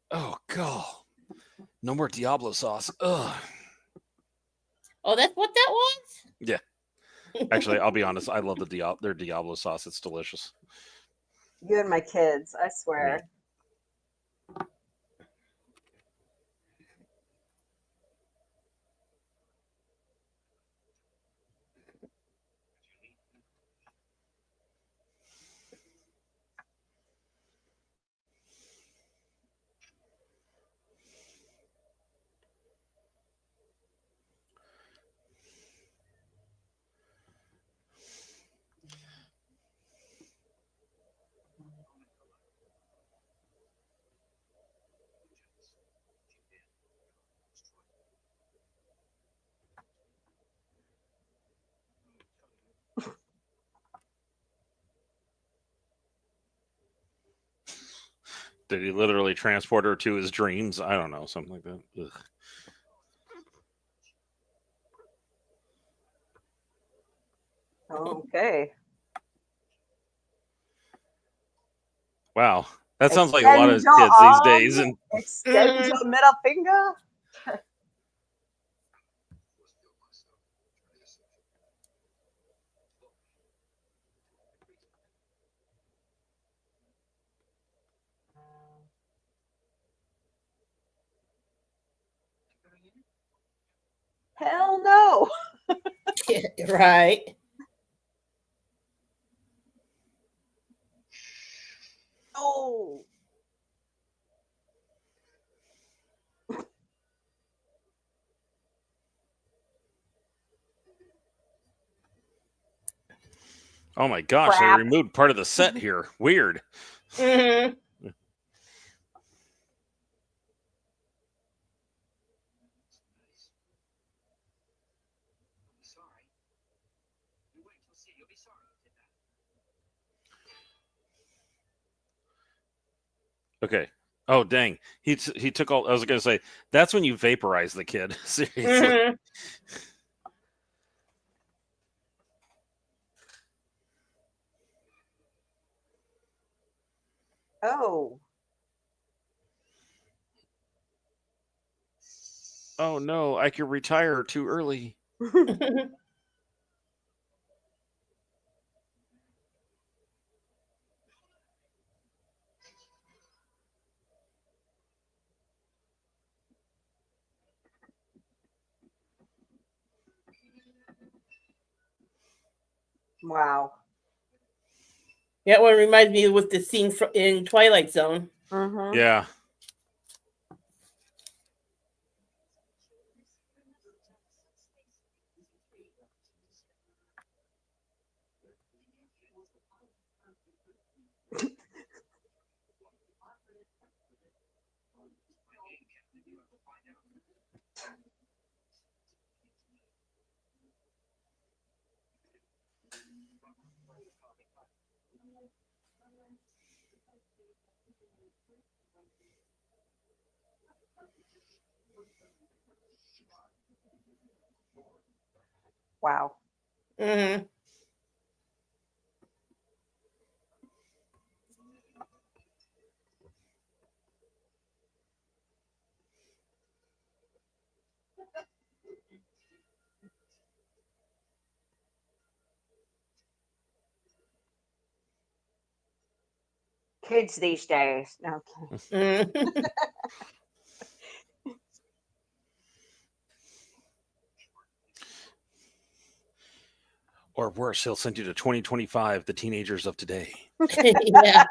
S3: Oh, God. No more Diablo sauce. Ugh.
S4: Oh, that's what that was?
S3: Yeah. Actually, I'll be honest. I love their Diablo sauce. It's delicious.
S2: You and my kids, I swear.
S3: Did he literally transport her to his dreams? I don't know, something like that. Ugh.
S2: Okay.
S3: Wow, that sounds like a lot of kids these days. And
S2: extend your middle finger. Hell no.
S4: Right.
S2: Oh.
S3: oh my gosh,
S2: Crap.
S3: they removed part of the set here. Weird.
S4: Mm-hmm.
S3: Okay. Oh dang, he took all. I was gonna say that's when you vaporize the kid. Seriously.
S4: Mm-hmm.
S2: Oh.
S3: Oh no, I could retire too early.
S2: Wow.
S4: That one reminds me with the scene in Twilight Zone.
S2: Mm-hmm.
S3: Yeah.
S2: Wow.
S4: Mm-hmm.
S2: Kids these days. No.
S4: Mm-hmm.
S3: Or worse, he'll send you to 2025, the teenagers of today.
S4: Yeah.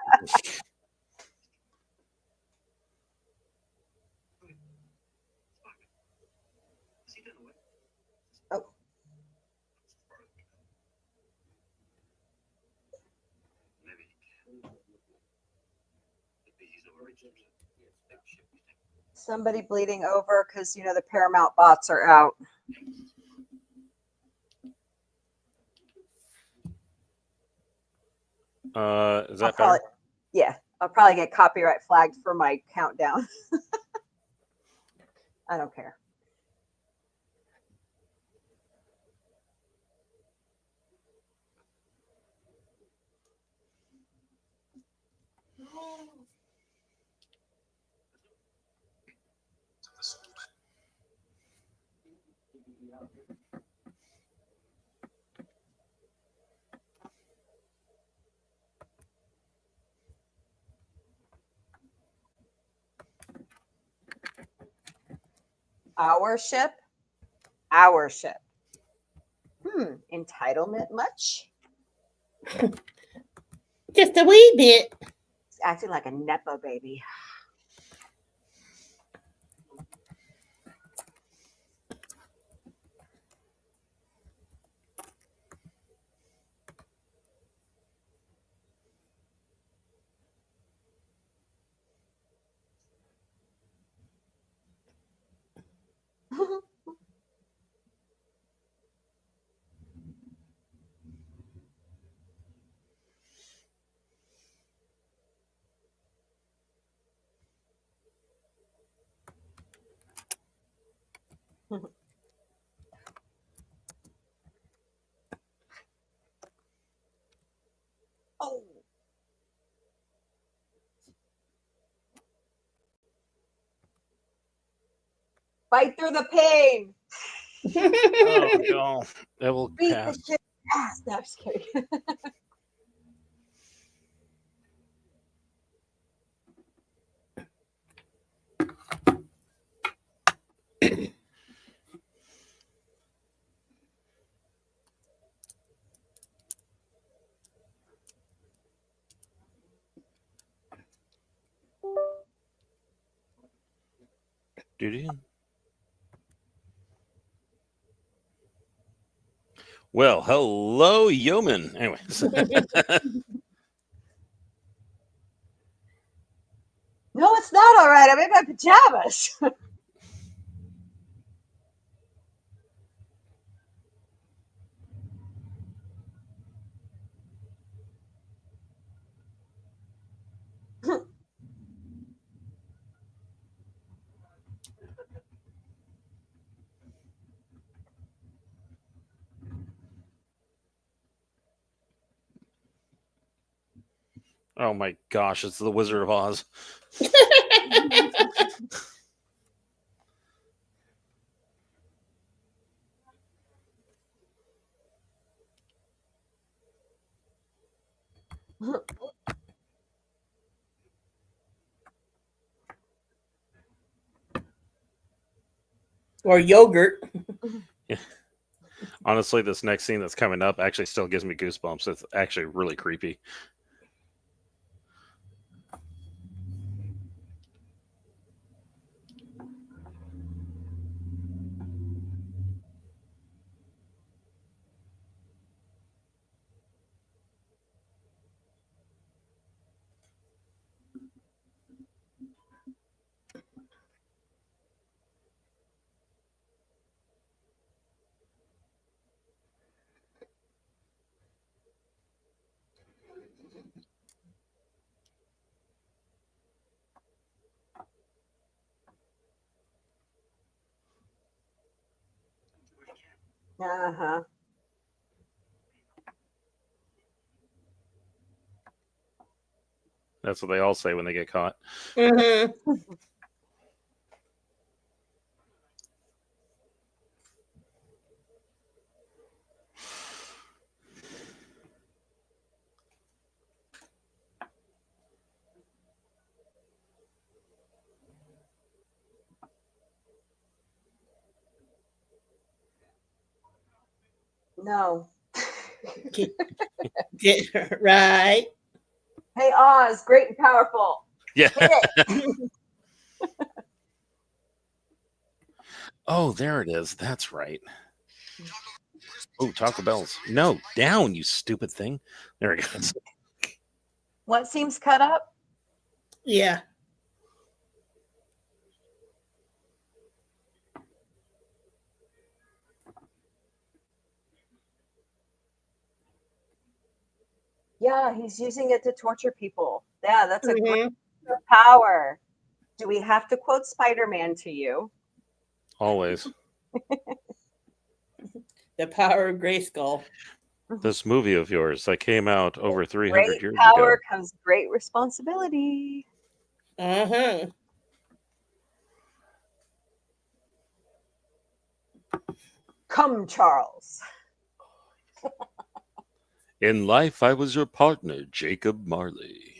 S2: Oh. Somebody bleeding over because the Paramount bots are out.
S3: Is that better?
S2: Yeah, I'll probably get copyright flagged for my countdown. I don't care. Our ship. Our ship. Entitlement much?
S4: Just a wee bit.
S2: It's acting like a Nepo baby. Oh. Fight through the pain.
S3: Oh no, that will
S2: Beat
S3: pass.
S2: the shit ass. No, I'm just kidding.
S3: Duty. Well, hello, yeoman. Anyways.
S2: No, it's not all right. I'm in my pajamas.
S3: Oh my gosh, it's the Wizard of Oz.
S4: Or yogurt.
S3: Yeah. Honestly, this next scene that's coming up actually still gives me goosebumps. It's actually really creepy.
S2: Uh-huh.
S3: That's what they all say when they get caught.
S4: Mm-hmm.
S2: No.
S4: Get right.
S2: Hey, Oz, great and powerful.
S3: Yeah.
S2: Hit it.
S3: Oh, there it is. That's right. Oh, Taco Bell's. No, down, you stupid thing. There it goes.
S2: What seems cut up?
S4: Yeah.
S2: Yeah, he's using it to torture people. Yeah, that's a great
S4: Mm-hmm.
S2: power. Do we have to quote Spider-Man to you?
S3: Always.
S4: The power of Grayskull.
S3: This movie of yours that came out over 300
S2: Great
S3: years
S2: power
S3: ago.
S2: comes great responsibility.
S4: Uh-huh.
S2: Come, Charles.
S3: In life, I was your partner, Jacob Marley.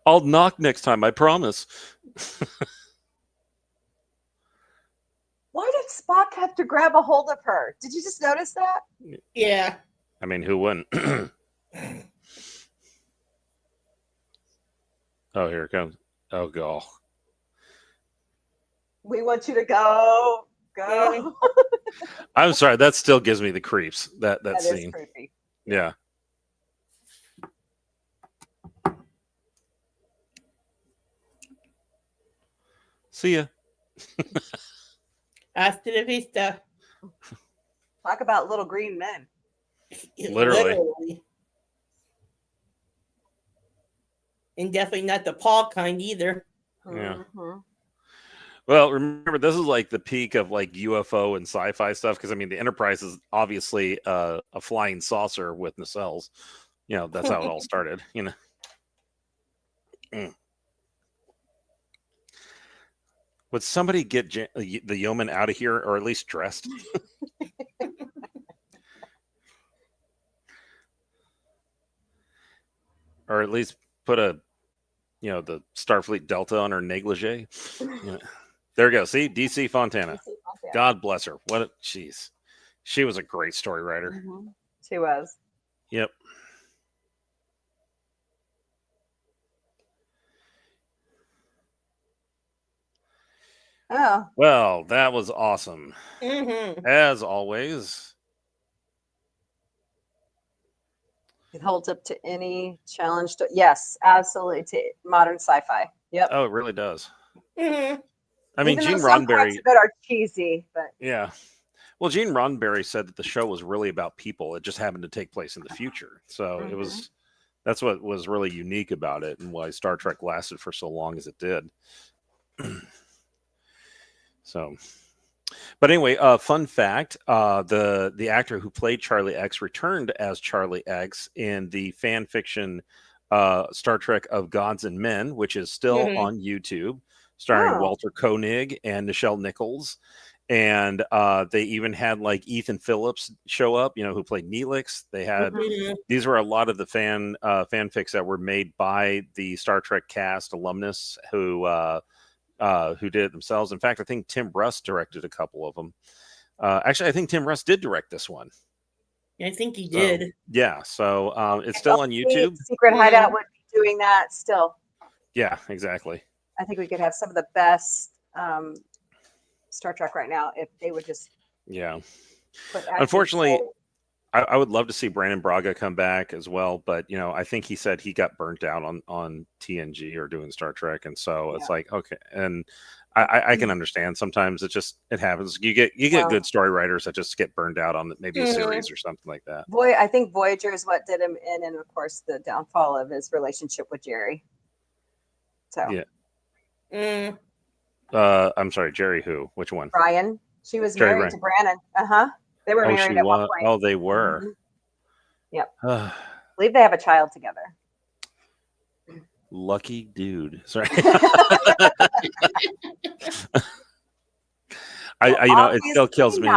S3: I'll knock next time, I promise.
S2: Why did Spock have to grab a hold of her? Did you just notice that?
S4: Yeah.
S3: I mean, who wouldn't? Oh, here it comes. Oh, God.
S2: We want you to go. Go.
S3: I'm sorry. That still gives me the creeps. That scene.
S2: Is creepy.
S3: Yeah. See ya.
S4: Hasta la vista.
S2: Talk about little green men.
S3: Literally.
S4: And definitely not the Paul kind either.
S3: Yeah.
S2: Mm-hmm.
S3: Well, remember, this is like the peak of like UFO and sci-fi stuff. Because I mean, the Enterprise is obviously a flying saucer with nacelles. You know, that's how it all started. You know. Would somebody get the yeoman out of here, or at least dressed? Or at least put the Starfleet Delta on her negligee. Yeah. There we go. See, DC Fontana. God bless her. Jeez. She was a great story writer.
S2: Mm-hmm. She was.
S3: Yep.
S2: Oh.
S3: Well, that was awesome.
S4: Mm-hmm.
S3: As always.
S2: It holds up to any challenge. Yes, absolutely. To modern sci-fi. Yep.
S3: Oh, it really does.
S4: Mm-hmm.
S3: I mean,
S2: Even
S3: Gene
S2: some parts
S3: Roddenberry.
S2: of it are cheesy, but
S3: Yeah. Well, Gene Roddenberry said that the show was really about people. It just happened to take place in the future. So it was. That's what was really unique about it, and why Star Trek lasted for so long as it did. So, but anyway, fun fact: the actor who played Charlie X returned as Charlie X in the fan fiction Star Trek of Gods and Men, which is still on YouTube, starring Walter Koenig and Nichelle Nichols. And they even had like Ethan Phillips show up, who played Neelix. They had these were a lot of the fanfics that were made by the Star Trek cast alumnus who did it themselves. In fact, I think Tim Russ directed a couple of them. Actually, I think Tim Russ did direct this one.
S4: I think he did.
S3: Yeah, so it's still on YouTube.
S2: Secret Hideout would be doing that still.
S3: Yeah, exactly.
S2: I think we could have some of the best Star Trek right now if they would just.
S3: Yeah. Unfortunately, I would love to see Brandon Braga come back as well, but I think he said he got burnt out on TNG or doing Star Trek, and so it's like, okay, and I can understand sometimes it happens. You get good story writers that just get burned out on maybe a series or something like that.
S2: I think Voyager is what did him in, and of course the downfall of his relationship with Jerry. So
S3: yeah. I'm sorry, Jerry who? Which one?
S2: Ryan. She was
S3: Jerry
S2: married to Brannon. They were married at one point.
S3: Oh, they were.
S2: Yep. I believe they have a child together.
S3: Lucky dude. Sorry. It still kills me.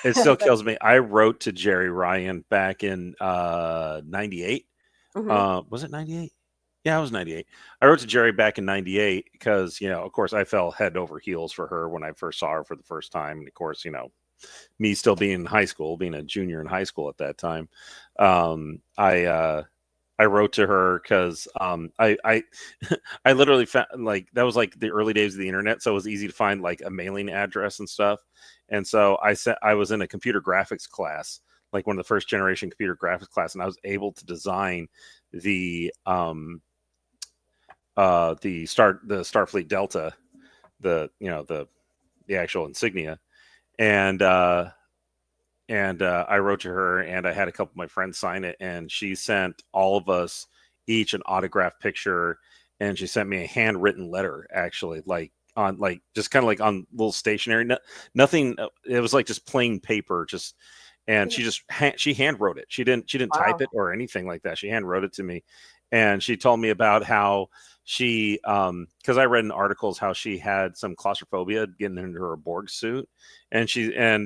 S3: It still kills me. I wrote to Jerry Ryan back in 98. Was it 98? Yeah, it was 98. I wrote to Jerry back in 98 because, of course, I fell head over heels for her when I first saw her for the first time. And of course, me still being in high school, being a junior in high school at that time, I wrote to her because I literally found that was like the early days of the internet, so it was easy to find like a mailing address and stuff. And so I was in a computer graphics class, like one of the first generation computer graphics class, and I was able to design the Starfleet Delta, the actual insignia, and I wrote to her, and I had a couple of my friends sign it, and she sent all of us each an autographed picture, and she sent me a handwritten letter, actually, just kind of like on little stationery, nothing. It was like just plain paper, and she hand wrote it. She didn't type it or anything like that. She hand wrote it to me, and she told me about how she, because I read in articles how she had some claustrophobia getting into her Borg suit, and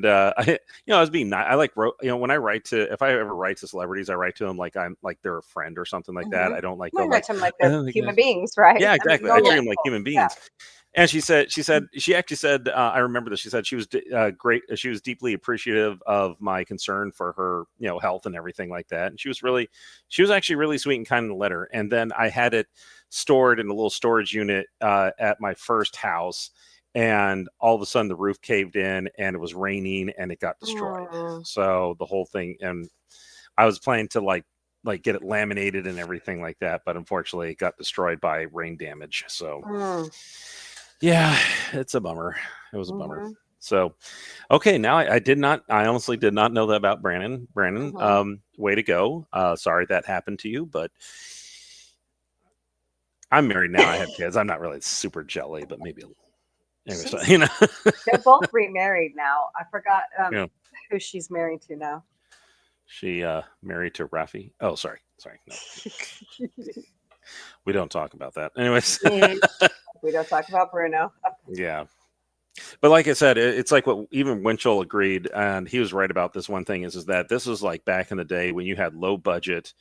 S3: I was being nice. I like wrote, when I write to, if I ever write to celebrities, I write to them like I'm like they're a friend or something like that. I don't like go like,
S2: them like they're human beings, right?
S3: yeah,
S2: I mean,
S3: exactly. I
S2: normal
S3: treat them like
S2: people.
S3: human beings. And she actually said, I remember this. She said she was great. She was deeply appreciative of my concern for her, health and everything like that. And she was actually really sweet and kind in the letter. And then I had it stored in a little storage unit at my first house. And all of a sudden the roof caved in and it was raining and it got destroyed. So the whole thing, and I was planning to like get it laminated and everything like that, but unfortunately it got destroyed by rain damage. So yeah, it's a bummer. It was a bummer. So okay, now I honestly did not know that about Brandon. Way to go. Sorry that happened to you, but I'm married now. I have kids. I'm not really super jelly, but maybe anyway,
S2: They're both remarried now. I forgot who she's married to now.
S3: She married to Rafi. Oh, sorry. No. We don't talk about that. Anyways.
S2: We don't talk about Bruno.
S3: Yeah. But like I said, it's like what even Winchell agreed, and he was right about this one thing is that this was like back in the day when you had low budget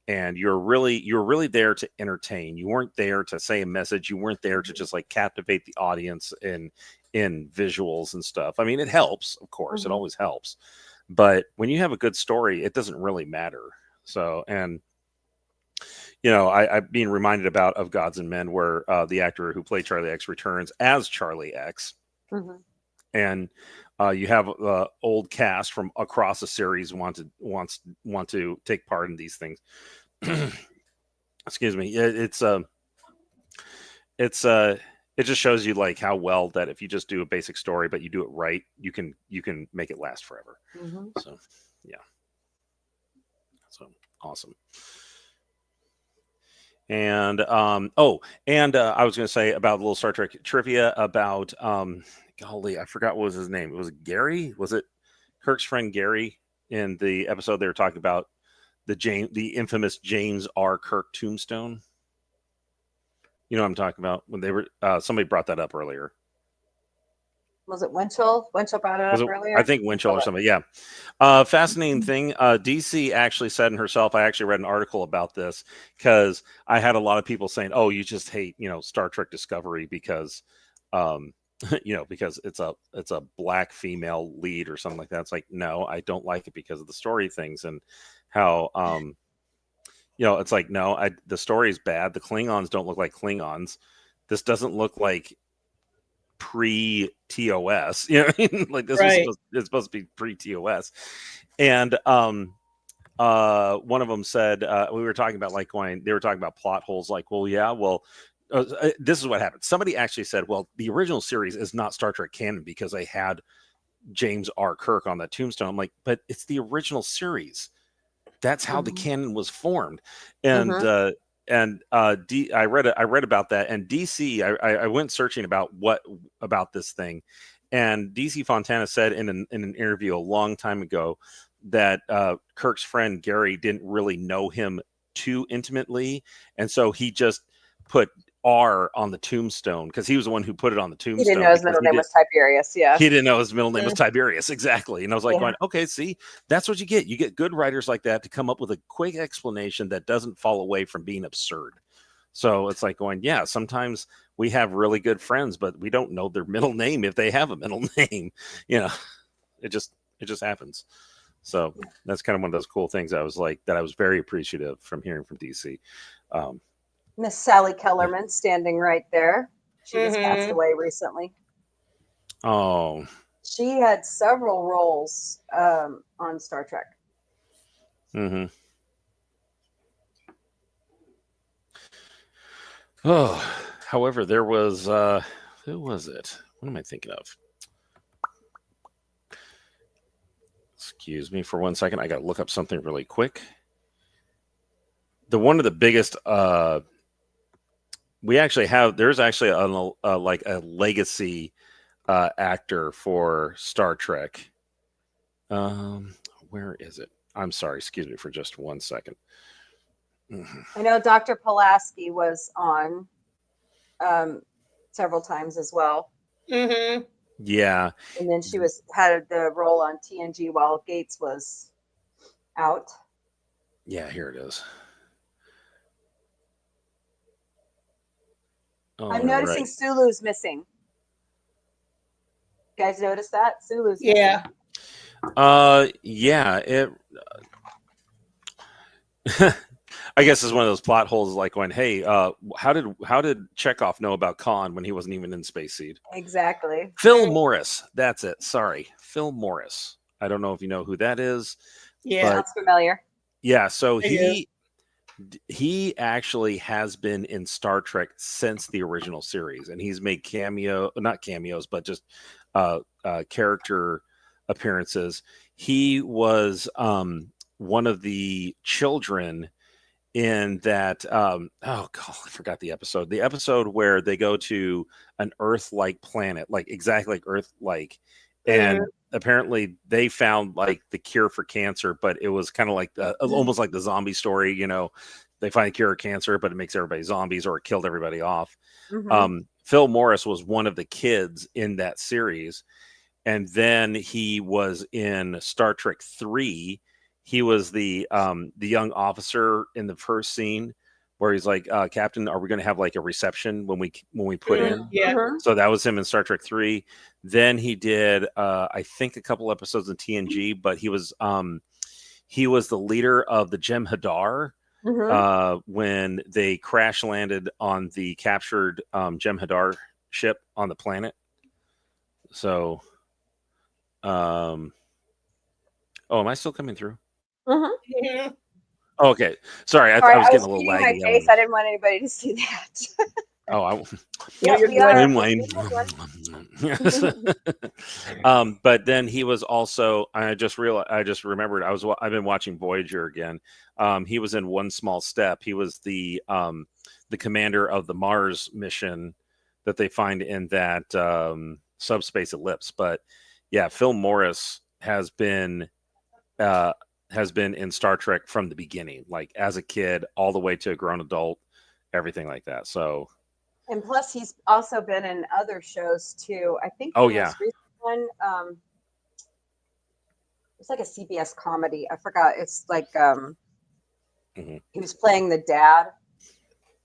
S3: and you're really there to entertain. You weren't there to say a message. You weren't there to just like captivate the audience in visuals and stuff. I mean, it helps, of course. It always helps. But when you have a good story, it doesn't really matter. So, and I'm being reminded of Gods and Men, where the actor who played Charlie X returns as Charlie X, and you have old cast from across the series want to take part in these things. Excuse me. It just shows you like how well that if you just do a basic story but you do it right, you can make it last forever. So yeah, so awesome. And I was going to say about a little Star Trek trivia about golly, I forgot what was his name. Was it Gary? Was it Kirk's friend Gary in the episode they were talking about the infamous James R. Kirk tombstone? You know what I'm talking about? When they were somebody brought that up earlier.
S2: Was it Winchell? Winchell brought it up earlier?
S3: I think Winchell or somebody. Yeah. Fascinating thing. DC actually said in herself, I actually read an article about this because I had a lot of people saying, oh, you just hate, Star Trek Discovery because, because it's a black female lead or something like that. It's like, no, I don't like it because of the story things and how, it's like, no, the story is bad. The Klingons don't look like Klingons. This doesn't look like pre-TOS, like this was supposed to be pre-TOS. And one of them said we were talking about like they were talking about plot holes, like, this is what happened. Somebody actually said, well, the original series is not Star Trek canon because they had James R. Kirk on that tombstone. I'm like, but it's the original series. That's how the canon was formed. And I read about that, and DC. I went searching about this thing, and DC Fontana said in an interview a long time ago that Kirk's friend Gary didn't really know him too intimately, and so he just put R on the tombstone because he was the one who put it on the tombstone.
S2: He didn't know his middle name was Tiberius. Yeah,
S3: he didn't know his middle name was Tiberius, exactly. And I was like, going, okay, see, that's what you get. You get good writers like that to come up with a quick explanation that doesn't fall away from being absurd. So it's like going, yeah, sometimes we have really good friends, but we don't know their middle name if they have a middle name. It just happens. So that's kind of one of those cool things I was very appreciative from hearing from DC.
S2: Miss Sally Kellerman standing right there. She just passed away recently.
S3: Oh.
S2: She had several roles on Star Trek.
S3: Mm-hmm. Oh, however, there was who was it? What am I thinking of? Excuse me for 1 second. I got to look up something really quick. One of the biggest there's actually a legacy actor for Star Trek. Where is it? I'm sorry, excuse me for just 1 second.
S2: I know Dr. Pulaski was on several times as well.
S4: Mm-hmm.
S3: Yeah.
S2: And then she had the role on TNG while Gates was out.
S3: Yeah, here it is.
S2: I'm noticing Sulu's missing. You guys notice that? Sulu's missing.
S3: Yeah, it I guess it's one of those plot holes like going, hey, how did Chekhov know about Khan when he wasn't even in Space Seed?
S2: Exactly.
S3: Phil Morris. That's it. Sorry. Phil Morris. I don't know if you know who that is.
S2: Yeah. Sounds familiar.
S3: Yeah, so he actually has been in Star Trek since the original series, and he's made not cameos, but just character appearances. He was one of the children in that oh god, I forgot the episode where they go to an Earth-like planet, like exactly like Earth-like, and apparently they found like the cure for cancer, but it was kind of like almost like the zombie story, you know, they find a cure for cancer, but it makes everybody zombies or it killed everybody off. Phil Morris was one of the kids in that series, and then he was in Star Trek 3. He was the young officer in the first scene where he's like, Captain, are we going to have like a reception when we put in?
S4: Yeah.
S3: So that was him in Star Trek 3. Then he did, I think, a couple episodes in TNG, but he was the leader of the Jem'Hadar when they crash landed on the captured Jem'Hadar ship on the planet. So, oh, am I still coming through?
S2: Yeah.
S3: Oh, okay. Sorry, I was getting a little laggy.
S2: My face. I didn't want anybody to see that.
S3: Oh, but then he was also. I just remembered. I've been watching Voyager again. He was in One Small Step. He was the commander of the Mars mission that they find in that subspace ellipse. But yeah, Phil Morris has been in Star Trek from the beginning, like as a kid all the way to a grown adult, everything like that. So,
S2: and plus he's also been in other shows too. I think
S3: most
S2: recent one, it's like a CBS comedy. I forgot. It's like he was playing the dad.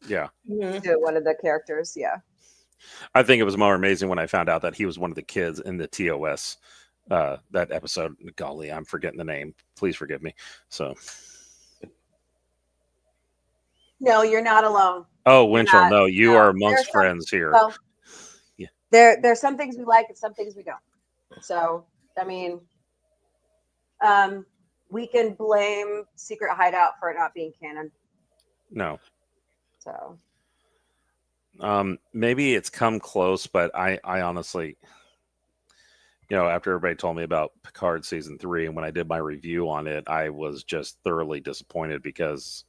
S3: Yeah.
S2: To one of the characters. Yeah.
S3: I think it was more amazing when I found out that he was one of the kids in the TOS. That episode, golly, I'm forgetting the name. Please forgive me. So,
S2: no, you're not alone.
S3: Oh, Winchell, no, you are amongst friends here.
S2: Well, yeah, there's some things we like and some things we don't. So, I mean, we can blame Secret Hideout for it not being canon.
S3: No.
S2: So,
S3: maybe it's come close, but I honestly. After everybody told me about Picard season 3, and when I did my review on it, I was just thoroughly disappointed because,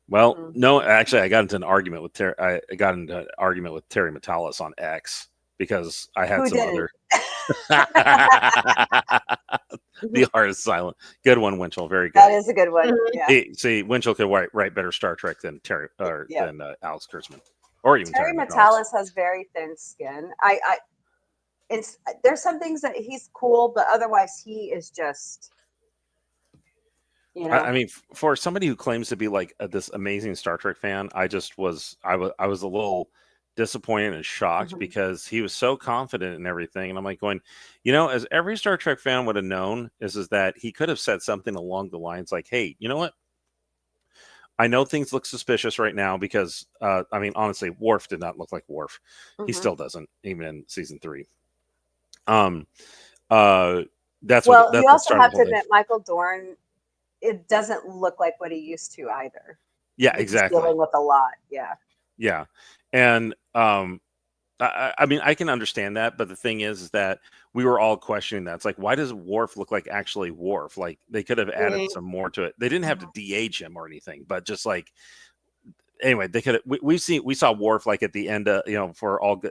S3: no, actually, I got into an argument with Terry Metalis on X because I had some other. The heart is silent. Good one, Winchell. Very good.
S2: That is a good one. Yeah.
S3: See, Winchell could write better Star Trek than than Alex Kurtzman, or even
S2: Terry Metalis has very thin skin. There's some things that he's cool, but otherwise he is just,
S3: I mean, for somebody who claims to be like this amazing Star Trek fan, I was a little disappointed and shocked because he was so confident in everything, and I'm like going, as every Star Trek fan would have known, is that he could have said something along the lines like, "Hey, you know what? I know things look suspicious right now because, I mean, honestly, Worf did not look like Worf. He still doesn't, even in season 3." You also
S2: have to admit Michael Dorn, it doesn't look like what he used to either.
S3: Yeah, exactly.
S2: He's dealing with a lot.
S3: Yeah, and I mean, I can understand that, but the thing is that we were all questioning that. It's like, why does Worf look like actually Worf? Like they could have added some more to it. They didn't have to de-age him or anything, but just like. Anyway, they could. We saw Worf like at the end of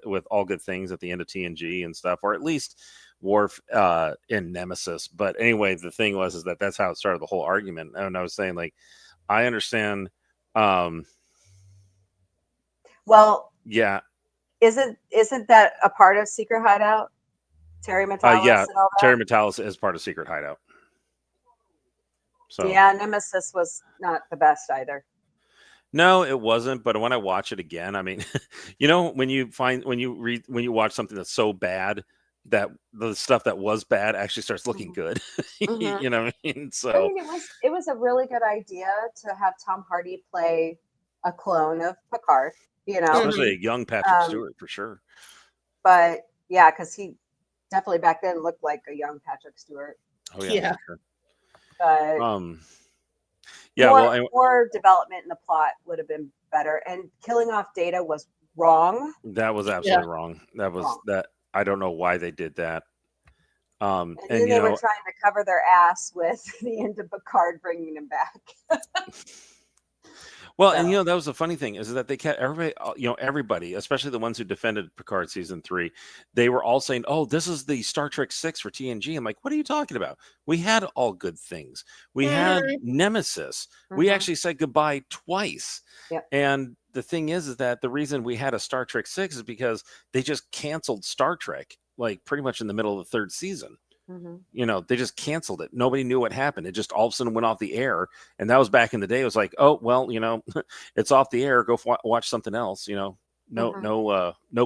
S3: with all good things at the end of TNG and stuff, or at least Worf in Nemesis. But anyway, the thing was that that's how it started the whole argument. And I was saying like, I understand.
S2: Well,
S3: Yeah.
S2: Isn't that a part of Secret Hideout? Terry Metalis
S3: Yeah.
S2: and all that?
S3: Terry Metalis is part of Secret Hideout. So
S2: yeah, Nemesis was not the best either.
S3: no, it wasn't. But when I watch it again, I mean, you know, when you watch something that's so bad that the stuff that was bad actually starts looking good. You know what I mean? So
S2: I mean, it was a really good idea to have Tom Hardy play a clone of Picard. You know,
S3: especially a young Patrick Stewart for sure.
S2: But yeah, because he definitely back then looked like a young Patrick Stewart.
S3: Oh yeah, for sure.
S2: But
S3: yeah,
S2: more development in the plot would have been better. And killing off Data was wrong.
S3: That was absolutely wrong. That was that. I don't know why they did that.
S2: And then they were trying to cover their ass with the end of Picard bringing him back.
S3: Well, and that was the funny thing is that they kept everybody, especially the ones who defended Picard season 3, they were all saying, "Oh, this is the Star Trek 6 for TNG." I'm like, "What are you talking about? We had all good things. We had Nemesis. We actually said goodbye twice."
S2: Yep.
S3: And the thing is that the reason we had a Star Trek 6 is because they just canceled Star Trek like pretty much in the middle of the 3rd season. They just canceled it. Nobody knew what happened. It just all of a sudden went off the air. And that was back in the day. It was like, oh, well, it's off the air. Go watch something else. No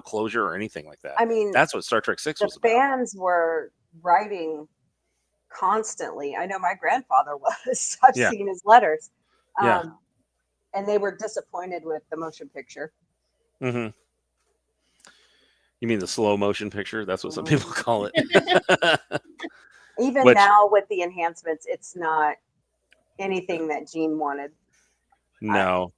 S3: closure or anything like that.
S2: I mean,
S3: that's what Star Trek 6 was about.
S2: Fans were writing constantly. I know my grandfather was. I've seen his letters. And they were disappointed with the motion picture.
S3: You mean the slow motion picture? That's what some people call it.
S2: Even now with the enhancements, it's not anything that Gene wanted.
S3: No.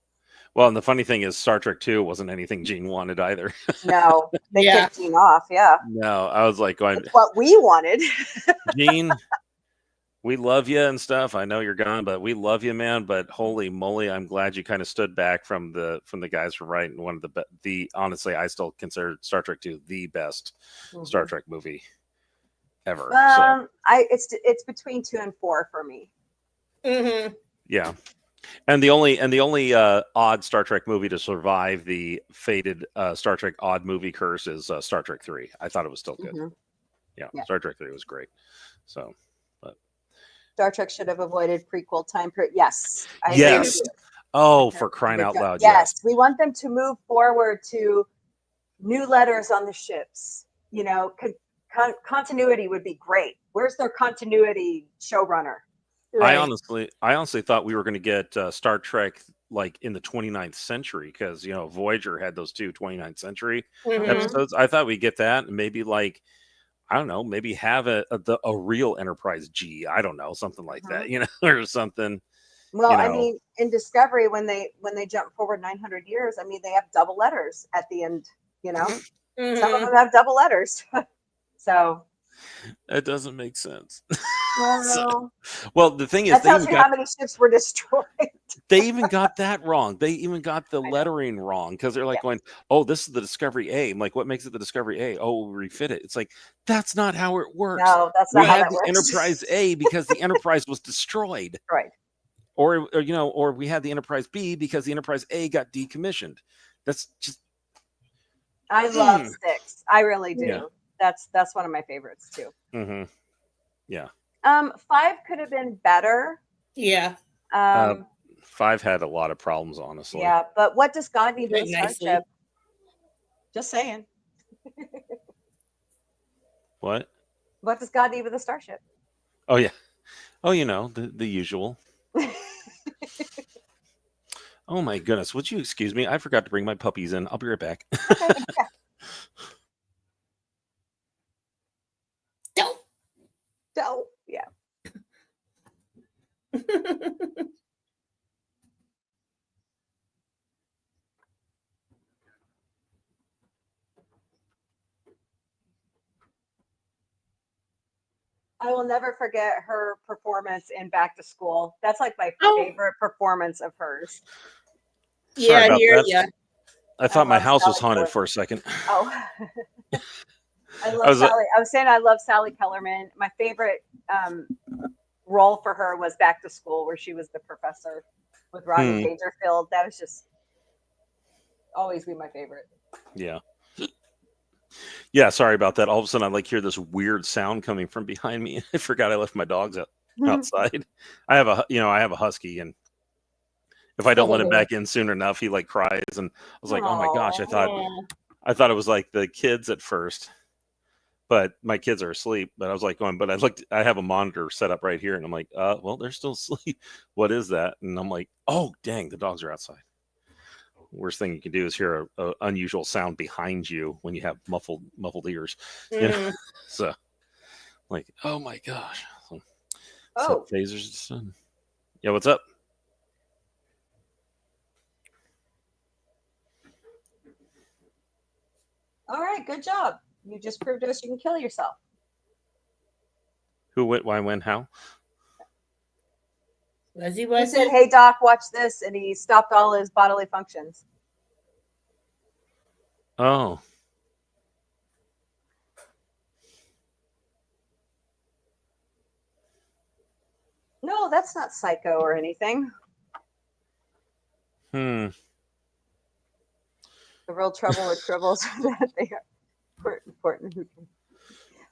S3: Well, and the funny thing is Star Trek 2 wasn't anything Gene wanted either.
S2: No, they kicked Gene off,
S3: No, I was like going,
S2: it's what we wanted.
S3: Gene, we love you and stuff. I know you're gone, but we love you, man. But holy moly, I'm glad you kind of stood back from the guys from writing one of the honestly, I still consider Star Trek 2 the best Star Trek movie ever.
S2: It's between 2 and 4 for me.
S3: Yeah. And the only odd Star Trek movie to survive the fated Star Trek odd movie curse is Star Trek 3. I thought it was still good. Yeah, Star Trek 3 was great. So
S2: Star Trek should have avoided prequel time period. Yes.
S3: Yes. Oh, for crying out loud.
S2: Yes. We want them to move forward to new letters on the ships. Continuity would be great. Where's their continuity showrunner?
S3: Right. I honestly thought we were going to get Star Trek like in the 29th century because, Voyager had those 2 29th century episodes. I thought we'd get that and maybe like, I don't know, maybe have a real Enterprise G. I don't know, something like that, or something.
S2: Well, I mean, in Discovery, when they jump forward 900 years, I mean, they have double letters at the end. Some of them have double letters. So
S3: that doesn't make sense.
S2: Well,
S3: the thing is,
S2: that tells you how many ships were destroyed.
S3: They even got that wrong. They even got the lettering wrong because they're like going, "Oh, this is the Discovery A." I'm like, "What makes it the Discovery A?" "Oh, we'll refit it." It's like that's not how it works.
S2: No, that's not how that works.
S3: We had the Enterprise A because the Enterprise was destroyed.
S2: Right.
S3: Or we had the Enterprise B because the Enterprise A got decommissioned. That's just.
S2: I love 6. I really do. Yeah. That's one of my favorites too.
S3: Yeah.
S2: 5 could have been better.
S4: Yeah.
S3: 5 had a lot of problems, honestly.
S2: Yeah, but what does God need with a starship? Just saying.
S3: What?
S2: What does God need with a starship?
S3: Oh yeah. Oh, the usual. Oh my goodness! Would you excuse me? I forgot to bring my puppies in. I'll be right back.
S2: Don't. Yeah. I will never forget her performance in Back to School. That's like my favorite performance of hers.
S3: Yeah, I hear you. I thought my house was haunted for a second.
S2: Oh. I love Sally. I was saying I love Sally Kellerman. My favorite role for her was Back to School, where she was the professor. with Rodney Dangerfield. That was just always be my favorite.
S3: Yeah. Yeah, sorry about that. All of a sudden, I like hear this weird sound coming from behind me. I forgot I left my dogs outside. I have a husky, and if I don't let him back in soon enough, he like cries. And I was like, oh my gosh, I thought it was like the kids at first, but my kids are asleep. But I was like going, but I have a monitor set up right here, and I'm like, well, they're still asleep. What is that? And I'm like, oh dang, the dogs are outside. Worst thing you can do is hear a unusual sound behind you when you have muffled ears. You know? So, like, oh my gosh. So, phasers. Yeah, what's up?
S2: All right, good job. You just proved to us you can kill yourself.
S3: Who, what, why, when, how?
S4: He
S2: said, hey, Doc, watch this. And he stopped all his bodily functions.
S3: Oh.
S2: No, that's not psycho or anything.
S3: The
S2: real trouble with Tribbles is that they are important.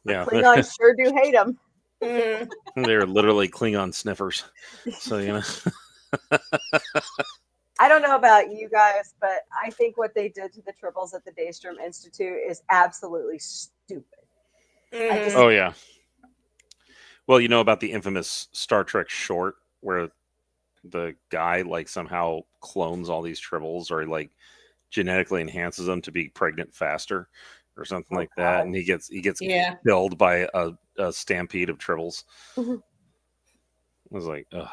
S3: Yeah.
S2: Klingons sure do hate them.
S3: They're literally Klingon sniffers. So, you know.
S2: I don't know about you guys, but I think what they did to the Tribbles at the Daystrom Institute is absolutely stupid.
S3: Oh, yeah. Well, you know about the infamous Star Trek short where the guy like somehow clones all these Tribbles or like genetically enhances them to be pregnant faster or something like that, and he gets killed by a stampede of Tribbles. I was like, ugh.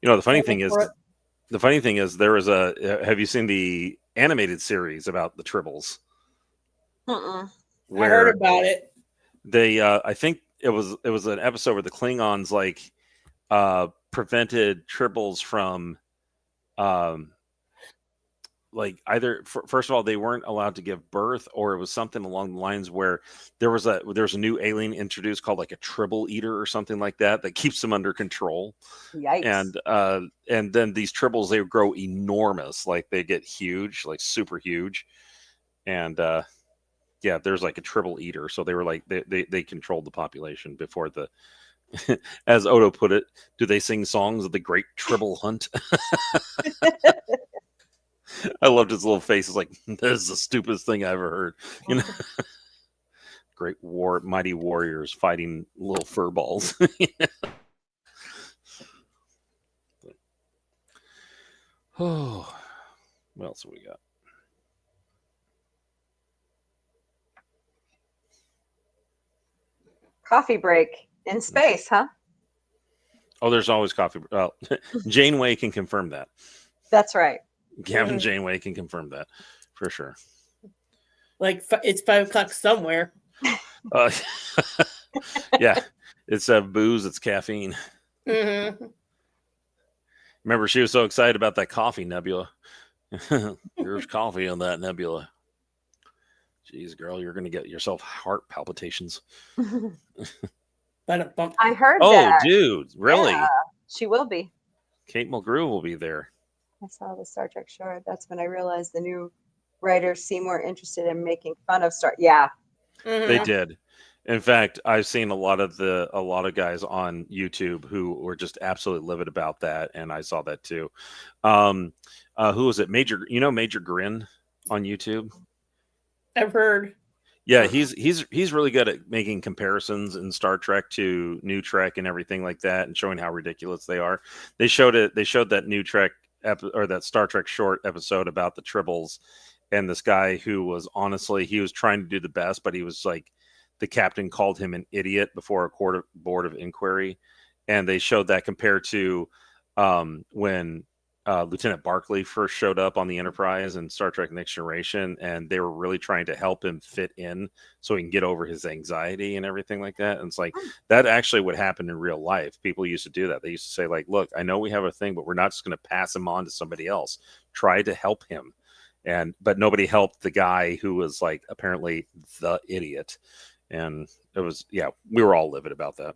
S3: You know, the funny thing is there was have you seen the animated series about the Tribbles?
S4: I heard about it.
S3: They I think it was an episode where the Klingons like prevented Tribbles from like either first of all they weren't allowed to give birth, or it was something along the lines where there's a new alien introduced called like a Tribble eater or something like that keeps them under control.
S2: Yikes.
S3: And then these Tribbles, they grow enormous, like they get huge, like super huge. And yeah, there's like a Tribble eater, so they were like they controlled the population before the as Odo put it, do they sing songs of the great Tribble hunt? I loved his little face. It's like, this is the stupidest thing I ever heard. You know, great mighty warriors fighting little fur balls. Oh, what else have we got?
S2: Coffee break in space, huh?
S3: Oh, there's always coffee. Well, Janeway can confirm that.
S2: That's right.
S3: Captain Janeway can confirm that for sure.
S4: Like it's 5 o'clock somewhere.
S3: Yeah, it's booze. It's caffeine. Remember, she was so excited about that coffee nebula. There's coffee in that nebula. Jeez, girl, you're gonna get yourself heart palpitations.
S2: I heard that.
S3: Oh, dude, really?
S2: Yeah, she will be.
S3: Kate Mulgrew will be there.
S2: I saw the Star Trek short. That's when I realized the new writers seem more interested in making fun of Star. Yeah,
S3: they did. In fact, I've seen a lot of guys on YouTube who were just absolutely livid about that, and I saw that too. Who was it? Major Grin on YouTube.
S4: I've heard.
S3: Yeah, he's really good at making comparisons in Star Trek to New Trek and everything like that, and showing how ridiculous they are. They showed that New Trek or that Star Trek short episode about the Tribbles, and this guy who was he was trying to do the best, but he was like, the captain called him an idiot before a board of inquiry, and they showed that compared to when Lieutenant Barclay first showed up on the Enterprise in Star Trek Next Generation, and they were really trying to help him fit in so he can get over his anxiety and everything like that. And it's like, that actually would happen in real life. People used to do that. They used to say like, look, I know we have a thing, but we're not just going to pass him on to somebody else. Try to help him. But nobody helped the guy who was like apparently the idiot. And it was, we were all livid about that.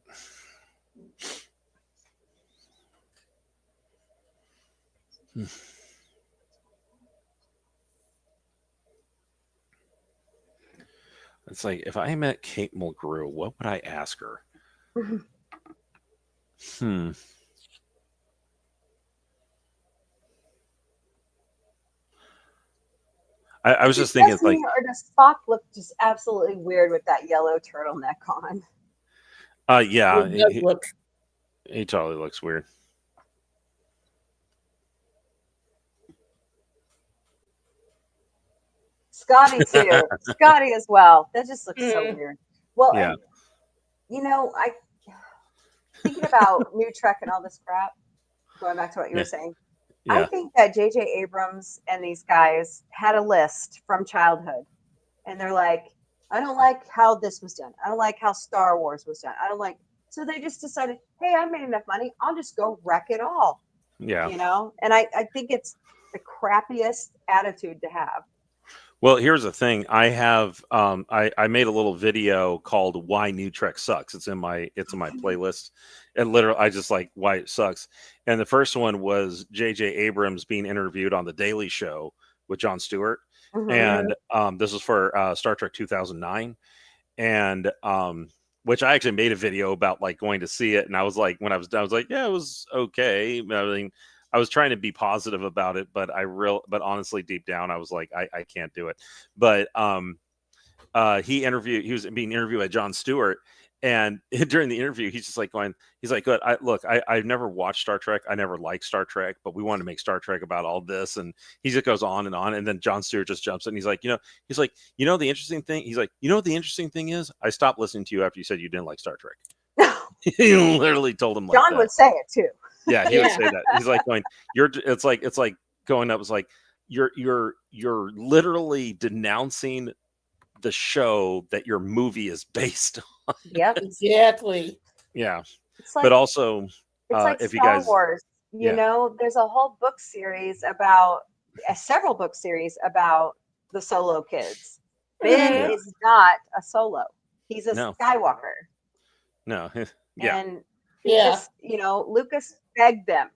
S3: It's like if I met Kate Mulgrew, what would I ask her? I was just thinking, it's like,
S2: or does Spock look just absolutely weird with that yellow turtleneck on?
S3: yeah,
S4: It does look.
S3: he totally looks weird.
S2: Scotty too. Scotty as well. That just looks so weird. Well,
S3: Yeah.
S2: and, you know, I thinking about New Trek and all this crap. Going back to what you were saying, I think that J.J. Abrams and these guys had a list from childhood, and they're like, I don't like how this was done. I don't like how Star Wars was done. I don't like. So they just decided, hey, I made enough money. I'll just go wreck it all.
S3: Yeah.
S2: You know, and I think it's the crappiest attitude to have.
S3: Well, here's the thing. I have I made a little video called "Why New Trek Sucks." It's in my playlist, and literally I just like why it sucks. And the first one was J.J. Abrams being interviewed on the Daily Show with Jon Stewart, and this was for Star Trek 2009, and which I actually made a video about, like, going to see it, and I was like, when I was done, I was like, yeah, it was okay. I mean, I was trying to be positive about it, but but honestly, deep down, I was like, I can't do it. But he was being interviewed by Jon Stewart, and during the interview, he's just like going, he's like, I've never watched Star Trek, I never liked Star Trek, but we wanted to make Star Trek about all this, and he just goes on, and then Jon Stewart just jumps in. He's like, the interesting thing. He's like, the interesting thing is, I stopped listening to you after you said you didn't like Star Trek. He literally told him like
S2: John
S3: that.
S2: would say it too.
S3: Yeah, he would say that. He's like going, it's like going up. It's like you're literally denouncing the show that your movie is based on.
S2: Yep,
S4: exactly.
S3: Yeah,
S2: it's like,
S3: but also,
S2: it's like
S3: if
S2: Star
S3: you guys,
S2: Wars, you know, there's a whole book series about several book series about the Solo kids. Ben is not a Solo; he's a Skywalker.
S3: No,
S2: and just, you know, Lucas begged them,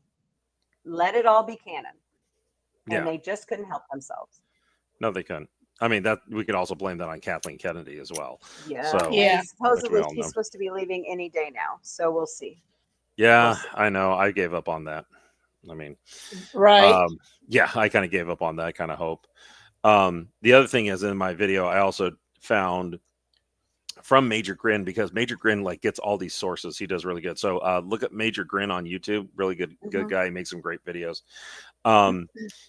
S2: let it all be canon, and they just couldn't help themselves.
S3: No, they couldn't. I mean, that we could also blame that on Kathleen Kennedy as well.
S2: Yeah,
S3: so,
S2: supposedly she's supposed to be leaving any day now, so we'll see.
S3: Yeah, I know. I gave up on that. I mean,
S4: right?
S3: Yeah, I kind of gave up on that kind of hope. The other thing is, in my video, I also found from Major Grin, because Major Grin like gets all these sources. He does really good. So look at Major Grin on YouTube. Really good guy. He makes some great videos.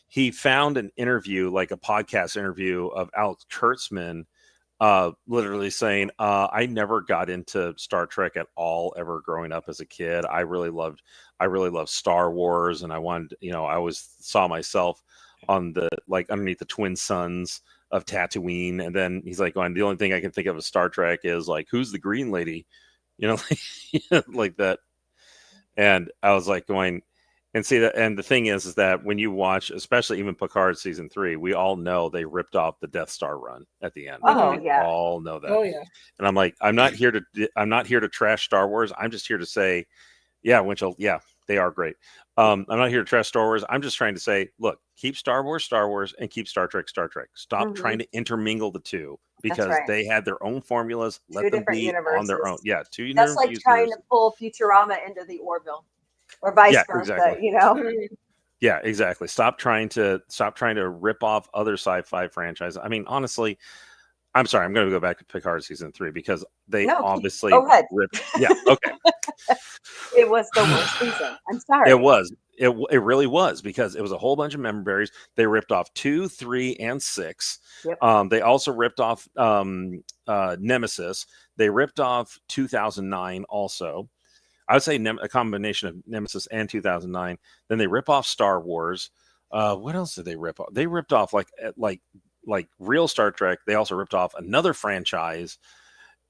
S3: He found an interview, like a podcast interview of Alex Kurtzman, literally saying, I never got into Star Trek at all ever growing up as a kid. I really loved Star Wars, and I wanted, I always saw myself on the, like, underneath the twin suns of Tatooine. And then he's like going, the only thing I can think of as Star Trek is like, who's the green lady, like that. And I was like going, and see that, and the thing is that when you watch, especially even Picard season 3, we all know they ripped off the Death Star run at the end. We all know that.
S4: Oh yeah.
S3: And I'm like, I'm not here to trash Star Wars. I'm just here to say, yeah, Winchell, yeah, they are great. I'm not here to trash Star Wars. I'm just trying to say, look, keep Star Wars, and keep Star Trek. Stop trying to intermingle the two, because they had their own formulas. Let them be on their own. Yeah, two
S2: That's like trying to pull Futurama into the Orville, or vice versa.
S3: Exactly. Yeah, exactly. Stop trying to rip off other sci-fi franchises. I mean, honestly, I'm sorry. I'm going to go back to Picard season 3 because they obviously ripped. Yeah, okay.
S2: It was the worst season. I'm sorry.
S3: It was. It really was, because it was a whole bunch of member berries. They ripped off 2, 3, and 6.
S2: Yep.
S3: They also ripped off Nemesis. They ripped off 2009 also. I would say a combination of Nemesis and 2009. Then they rip off Star Wars. What else did they rip off? They ripped off like real Star Trek. They also ripped off another franchise.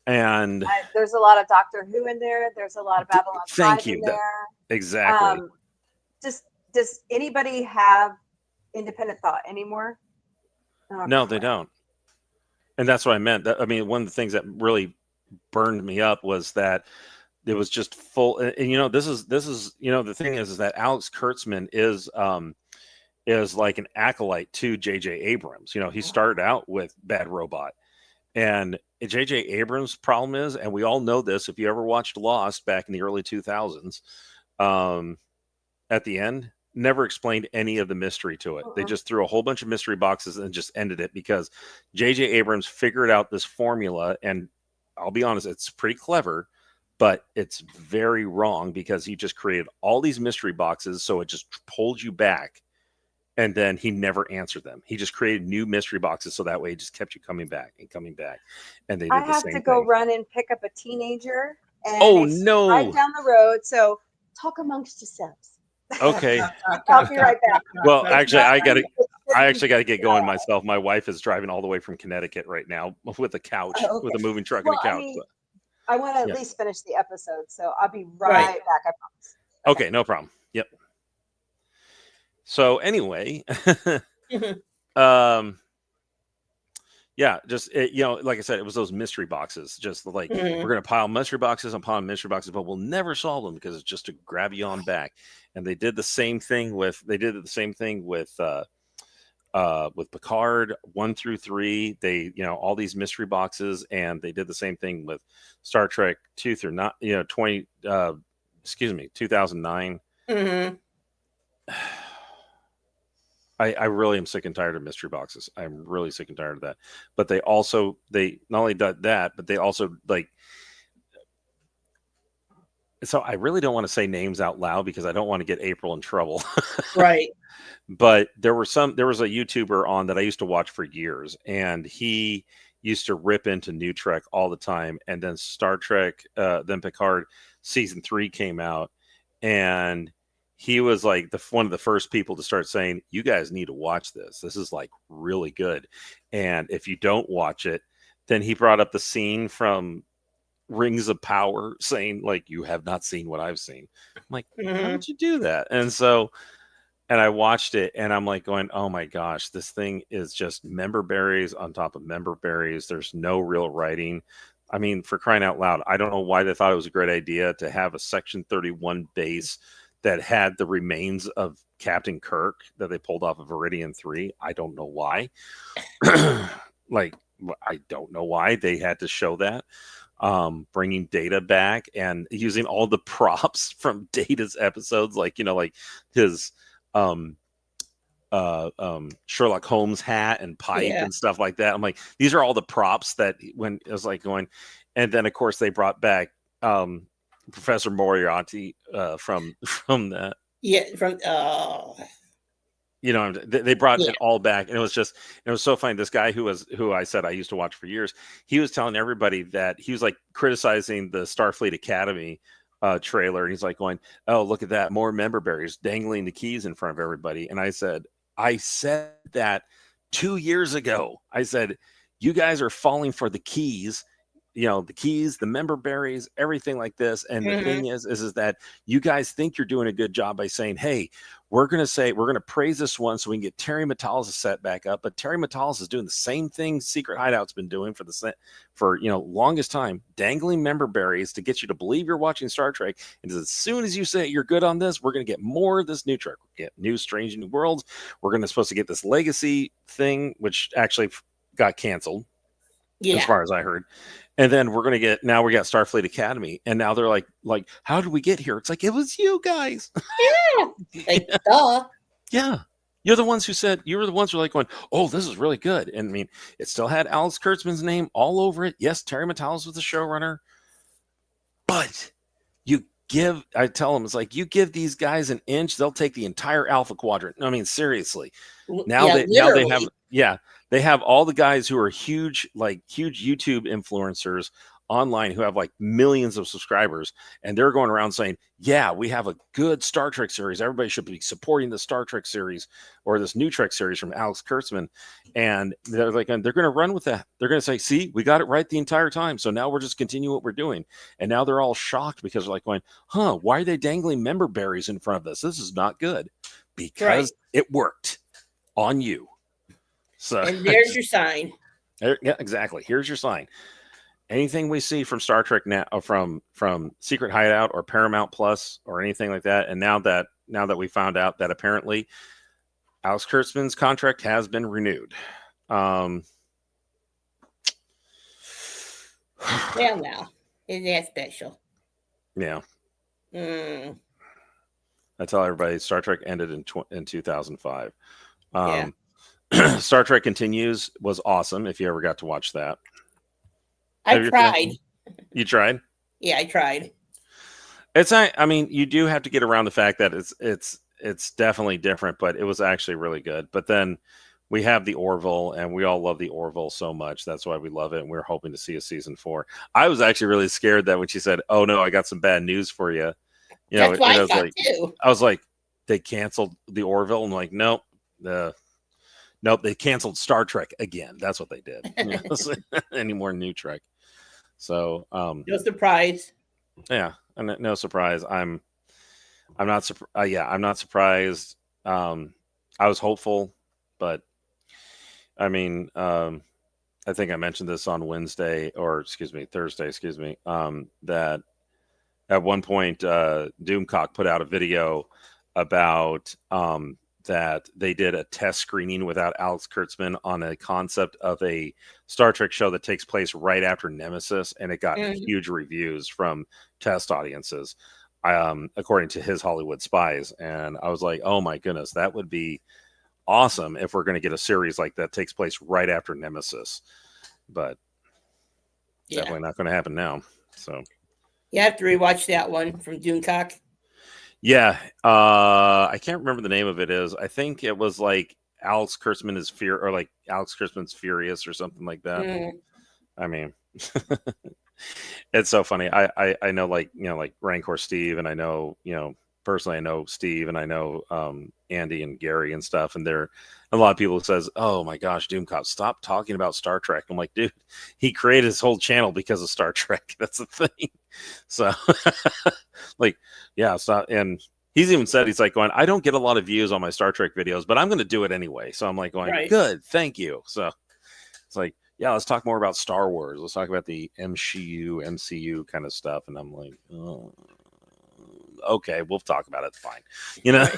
S3: And
S2: there's a lot of Doctor Who in there. There's a lot of Babylon 5 in there.
S3: Exactly.
S2: Does anybody have independent thought anymore?
S3: No, they don't. And that's what I meant. I mean, one of the things that really burned me up was that it was just full. And you know, this is you know, the thing is that Alex Kurtzman is like an acolyte to J.J. Abrams. You know, he started out with Bad Robot, and J.J. Abrams' problem is, and we all know this if you ever watched Lost back in the early 2000s, at the end, never explained any of the mystery to it. They just threw a whole bunch of mystery boxes and just ended it because J.J. Abrams figured out this formula, and I'll be honest, it's pretty clever, but it's very wrong because he just created all these mystery boxes, so it just pulled you back, and then he never answered them. He just created new mystery boxes, so that way he just kept you coming back and coming back. And they did the same thing. I have to go
S2: run and pick up a teenager, and right down the road, so talk amongst yourselves.
S3: Okay.
S2: I'll be right back.
S3: Well, actually, I actually got to get going myself. My wife is driving all the way from Connecticut right now with a couch, with a moving truck and a couch.
S2: I want to at least finish the episode, so I'll be right back. I promise.
S3: Okay, no problem. Yep. So anyway, yeah, just you know, like I said, it was those mystery boxes. Just like we're gonna pile mystery boxes upon mystery boxes, but we'll never solve them because it's just to grab you on back. And they did the same thing with Picard 1 through 3. They, you know, all these mystery boxes, and they did the same thing with Star Trek 2 through 2009. I really am sick and tired of mystery boxes. I'm really sick and tired of that. But they not only did that, but they also like. So I really don't want to say names out loud because I don't want to get April in trouble.
S4: Right.
S3: But there was a YouTuber on that I used to watch for years, and he used to rip into New Trek all the time. And then Star Trek, then Picard season 3 came out, and he was like one of the first people to start saying, you guys need to watch this. This is like really good. And if you don't watch it, then he brought up the scene from Rings of Power saying like, you have not seen what I've seen. I'm like, how did you do that? And I watched it, and I'm like going, oh my gosh, this thing is just member berries on top of member berries. There's no real writing. I mean, for crying out loud, I don't know why they thought it was a great idea to have a Section 31 base that had the remains of Captain Kirk that they pulled off of Viridian 3. I don't know why. Like, I don't know why they had to show that. Bringing Data back and using all the props from Data's episodes, like, you know, like his Sherlock Holmes hat and pipe and stuff like that. I'm like, these are all the props that when it was like going, and then of course they brought back Professor Moriarty from that. Yeah, from you know, they brought it all back, and it was so funny. This guy who I said I used to watch for years, he was telling everybody that he was like criticizing the Starfleet Academy trailer, and he's like going, "Oh, look at that, more member berries dangling the keys in front of everybody." And I said that 2 years ago. I said, you guys are falling for the keys. You know, the keys, the member berries, everything like this. And the thing is that you guys think you're doing a good job by saying, hey, we're going to praise this one so we can get Terry Matalas set back up. But Terry Matalas is doing the same thing Secret Hideout's been doing for longest time, dangling member berries to get you to believe you're watching Star Trek. And as soon as you say you're good on this, we're going to get more of this new Trek. We'll get new Strange New Worlds. We're supposed to get this Legacy thing, which actually got canceled, as far as I heard. And then we got Starfleet Academy, and now they're like, how did we get here? It's like, it was you guys.
S4: Yeah. Like, duh.
S3: Yeah. You were the ones who were like going, oh, this is really good. And I mean, it still had Alex Kurtzman's name all over it. Yes, Terry Matalas was the showrunner. But I tell them, it's like, you give these guys an inch, they'll take the entire Alpha Quadrant. I mean, seriously. They have all the guys who are huge YouTube influencers online who have like millions of subscribers, and they're going around saying, yeah, we have a good Star Trek series. Everybody should be supporting the Star Trek series or this new Trek series from Alex Kurtzman. And they're going to run with that. They're going to say, see, we got it right the entire time. So now we're just continuing what we're doing. And now they're all shocked because they're like going, why are they dangling member berries in front of us? This is not good, because it worked on you. So,
S4: and there's your sign.
S3: Yeah, exactly. Here's your sign. anything we see from Star Trek now, from Secret Hideout or Paramount Plus or anything like that, and now that we found out that apparently Alex Kurtzman's contract has been renewed.
S4: Well, now isn't that special?
S3: Yeah.
S4: Mm.
S3: I tell everybody Star Trek ended in 2005.
S4: Yeah.
S3: Star Trek Continues was awesome. If you ever got to watch that,
S4: I tried.
S3: You tried?
S4: Yeah, I tried.
S3: It's not. I mean, you do have to get around the fact that it's definitely different, but it was actually really good. But then we have the Orville, and we all love the Orville so much. That's why we love it, and we're hoping to see a season 4. I was actually really scared that when she said, "Oh no, I got some bad news for you,"
S4: That's what I thought too.
S3: I was like, they canceled the Orville. I'm like, nope, nope, they canceled Star Trek again. That's what they did. Any more new Trek. So
S4: no surprise.
S3: Yeah, no surprise. I'm not surprised. I'm not surprised. I was hopeful, but I mean, I think I mentioned this on Thursday, that at one point, Doomcock put out a video about that they did a test screening without Alex Kurtzman on a concept of a Star Trek show that takes place right after Nemesis, and it got huge reviews from test audiences, according to his Hollywood Spies. And I was like, oh my goodness, that would be awesome if we're going to get a series like that takes place right after Nemesis. But definitely not going to happen now. So
S4: you have to rewatch that one from Doomcock.
S3: Yeah, I can't remember the name of it is. I think it was like Alex Kurtzman is Alex Kurtzman's Furious or something like that. I mean, it's so funny. I know, like, like Rancor Steve, and I know, personally I know Steve, and I know Andy and Gary and stuff, and there a lot of people who says, oh my gosh, Doomcock, stop talking about Star Trek. I'm like, dude, he created his whole channel because of Star Trek. That's the thing. So like, yeah, stop. And he's even said, he's like going, I don't get a lot of views on my Star Trek videos, but I'm going to do it anyway. So I'm like going, good, thank you. So it's like, yeah, let's talk more about Star Wars. Let's talk about the MCU kind of stuff. And I'm like, oh, okay, we'll talk about it. Fine. Yeah.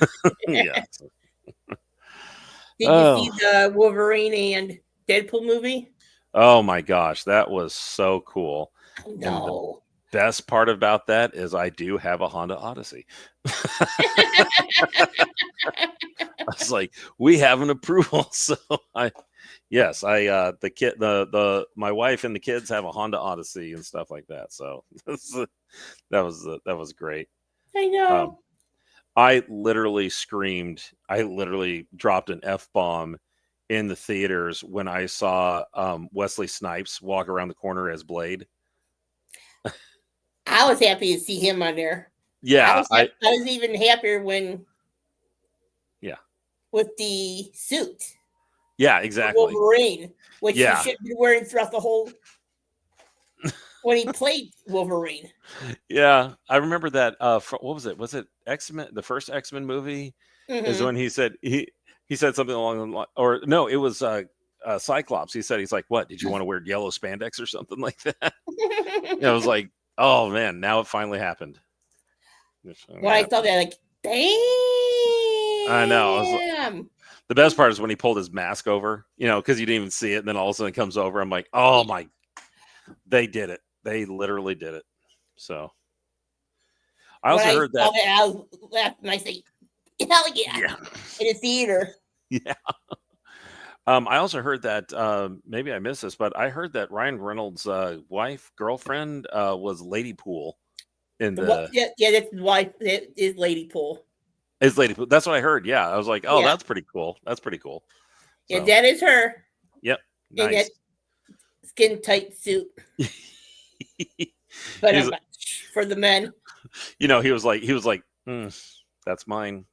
S4: Did you see the Wolverine and Deadpool movie?
S3: Oh my gosh, that was so cool.
S4: No.
S3: Best part about that is I do have a Honda Odyssey. I was like, we have an approval. So my wife and the kids have a Honda Odyssey and stuff like that. So that was great.
S4: I know.
S3: I literally screamed. I literally dropped an F-bomb in the theaters when I saw Wesley Snipes walk around the corner as Blade.
S4: I was happy to see him on there.
S3: Yeah.
S4: I was even happier when.
S3: Yeah.
S4: With the suit.
S3: Yeah, exactly.
S4: Wolverine, which he should be wearing throughout the whole. When he played Wolverine.
S3: Yeah, I remember that. What was it? Was it X-Men? The first X-Men movie is when he said he said something along the line, or no, it was Cyclops. He's like, what? Did you want to wear yellow spandex or something like that? I was like, oh man, now it finally happened.
S4: When I saw that, like, damn.
S3: I know. The best part is when he pulled his mask over, because you didn't even see it, and then all of a sudden it comes over. I'm like, oh my, they did it. They literally did it. So I also heard that.
S4: I laughed and I say, hell yeah. In a theater.
S3: Yeah. I also heard that, maybe I missed this, but I heard that Ryan Reynolds' girlfriend was Lady Pool in the.
S4: Yeah, that's his wife. That is Lady Pool.
S3: Is Lady Pool. That's what I heard. Yeah. I was like, oh, that's pretty cool. That's pretty cool.
S4: Yeah, that is her.
S3: Yep.
S4: Nice. In that skin tight suit. But for the men.
S3: He was like, that's mine.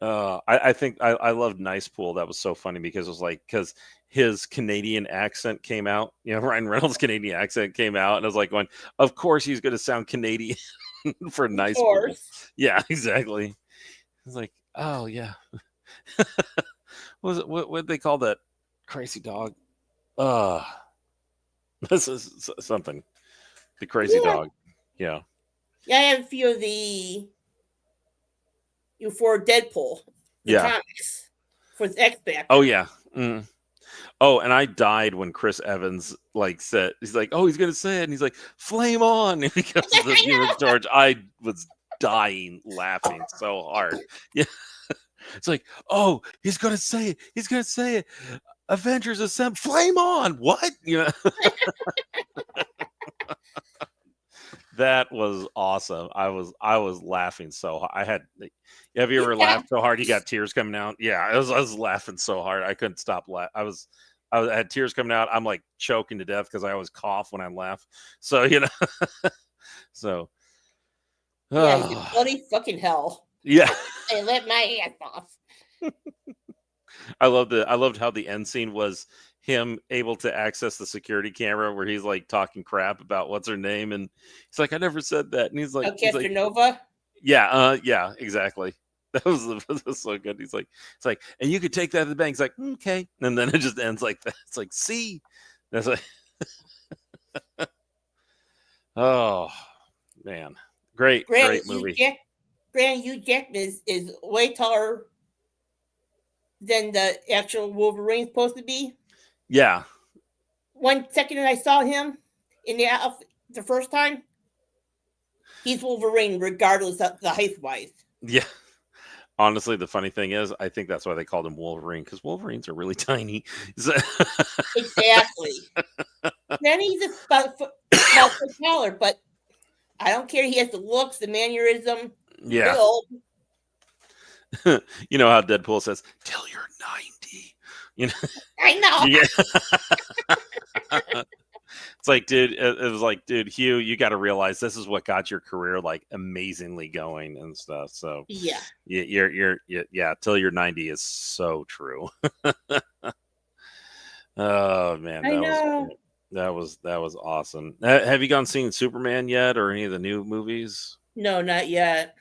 S3: I think I loved Nice Pool. That was so funny because it was like, because his Canadian accent came out. Ryan Reynolds' Canadian accent came out, and I was like going, of course he's going to sound Canadian for Nice Pool. Yeah, exactly. I was like, oh yeah. What did they call that? Crazy dog. This is something. The crazy dog. Yeah.
S4: Yeah, I have a few of the for Deadpool, the comics for the X Factor.
S3: Oh yeah. Mm. Oh, and I died when Chris Evans said, he's like, oh, he's gonna say it, and he's like, flame on, and because of the Human Torch. I was dying laughing so hard. Yeah. It's like, oh, he's gonna say it. He's gonna say it. Avengers Assemble, flame on. What? You know. That was awesome. I was laughing so hard. Have you ever laughed so hard you got tears coming out? Yeah, I was laughing so hard I couldn't stop laughing. I had tears coming out. I'm like choking to death because I always cough when I laugh. So so
S4: yeah, you bloody fucking hell.
S3: Yeah.
S4: I let my ass off.
S3: I loved how the end scene was him able to access the security camera where he's like talking crap about what's her name, and he's like, I never said that, and he's like,
S4: Nova.
S3: Yeah, exactly. That was so good. It's like, and you could take that to the bank. He's like, okay, and then it just ends like that. It's like, see, that's like, oh man, great movie.
S4: Hugh Jackman is way taller than the actual Wolverine's supposed to be.
S3: Yeah.
S4: 1 second I saw him in the first time, he's Wolverine regardless of the height wise.
S3: Yeah. Honestly, the funny thing is, I think that's why they called him Wolverine, because Wolverines are really tiny.
S4: Exactly. Then he's about foot taller, but I don't care. He has the looks, the mannerism.
S3: Yeah. You know how Deadpool says, "Till you're 90." You know.
S4: I know.
S3: Yeah. It's like, dude. It was like, dude, Hugh, you got to realize this is what got your career like amazingly going and stuff. So
S4: yeah,
S3: you're till you're 90 is so true. Oh man, that was awesome. Have you gone seen Superman yet, or any of the new movies?
S4: No, not yet.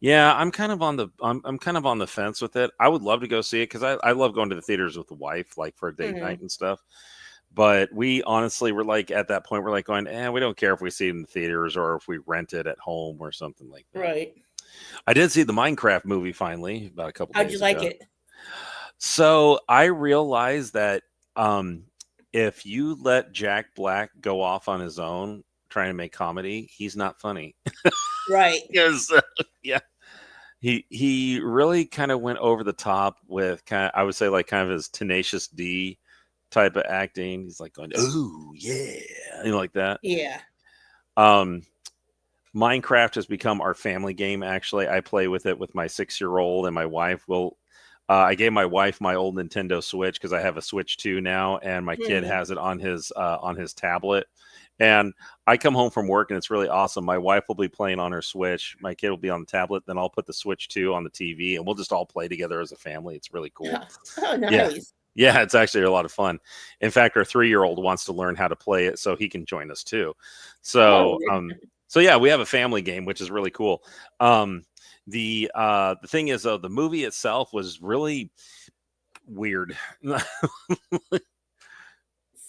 S3: Yeah, I'm kind of on the fence with it. I would love to go see it because I love going to the theaters with the wife, like for a date night and stuff. But we honestly were like at that point, we're like going, we don't care if we see it in the theaters or if we rent it at home or something like that.
S4: Right.
S3: I did see the Minecraft movie finally about a couple days ago.
S4: How'd you like it?
S3: So I realized that if you let Jack Black go off on his own trying to make comedy, he's not funny.
S4: Right.
S3: Yes. Yeah. He really kind of went over the top with I would say like kind of his Tenacious D type of acting. He's like going, oh yeah, like that.
S4: Yeah.
S3: Minecraft has become our family game. Actually, I play with it with my 6-year-old, and my wife will. I gave my wife my old Nintendo Switch because I have a Switch 2 now, and my kid has it on his tablet. And I come home from work and it's really awesome. My wife will be playing on her Switch. My kid will be on the tablet. Then I'll put the Switch 2 on the TV and we'll just all play together as a family. It's really cool.
S4: Oh, nice.
S3: Yeah, it's actually a lot of fun. In fact, our 3-year-old wants to learn how to play it so he can join us too. So, so yeah, we have a family game, which is really cool. The thing is, though, the movie itself was really weird.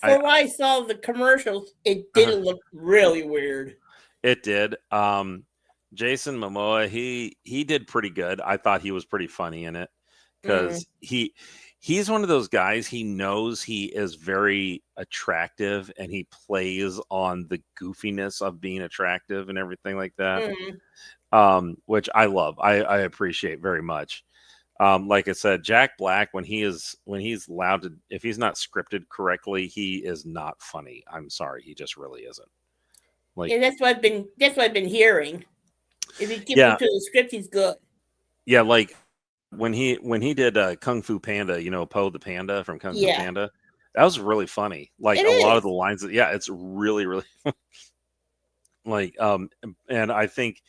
S4: I saw the commercials, it didn't look really weird.
S3: It did. Jason Momoa, he did pretty good. I thought he was pretty funny in it because he's one of those guys. He knows he is very attractive and he plays on the goofiness of being attractive and everything like that, which I love. I appreciate very much. Like I said, Jack Black, when he's allowed to, if he's not scripted correctly, he is not funny. I'm sorry, he just really isn't. Like,
S4: yeah, that's what I've been hearing. If you keep him to the script, he's good.
S3: Yeah, like when he did Kung Fu Panda, Po the Panda from Kung Fu Panda, that was really funny. Like lot of the lines, it's really, really like and I think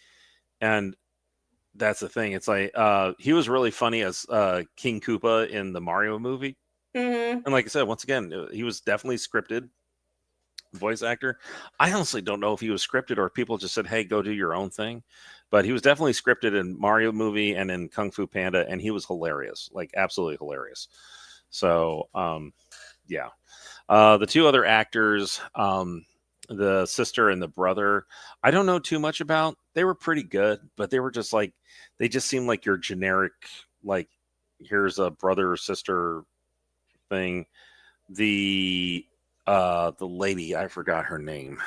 S3: that's the thing. It's like he was really funny as King Koopa in the Mario movie. And like I said, once again, he was definitely scripted voice actor. I honestly don't know if he was scripted or if people just said, hey, go do your own thing. But he was definitely scripted in Mario movie and in Kung Fu Panda, and he was hilarious, like absolutely hilarious. So yeah. The two other actors, the sister and the brother, I don't know too much about. They were pretty good, but they were just like, they just seemed like your generic, like, here's a brother or sister thing. The lady, I forgot her name.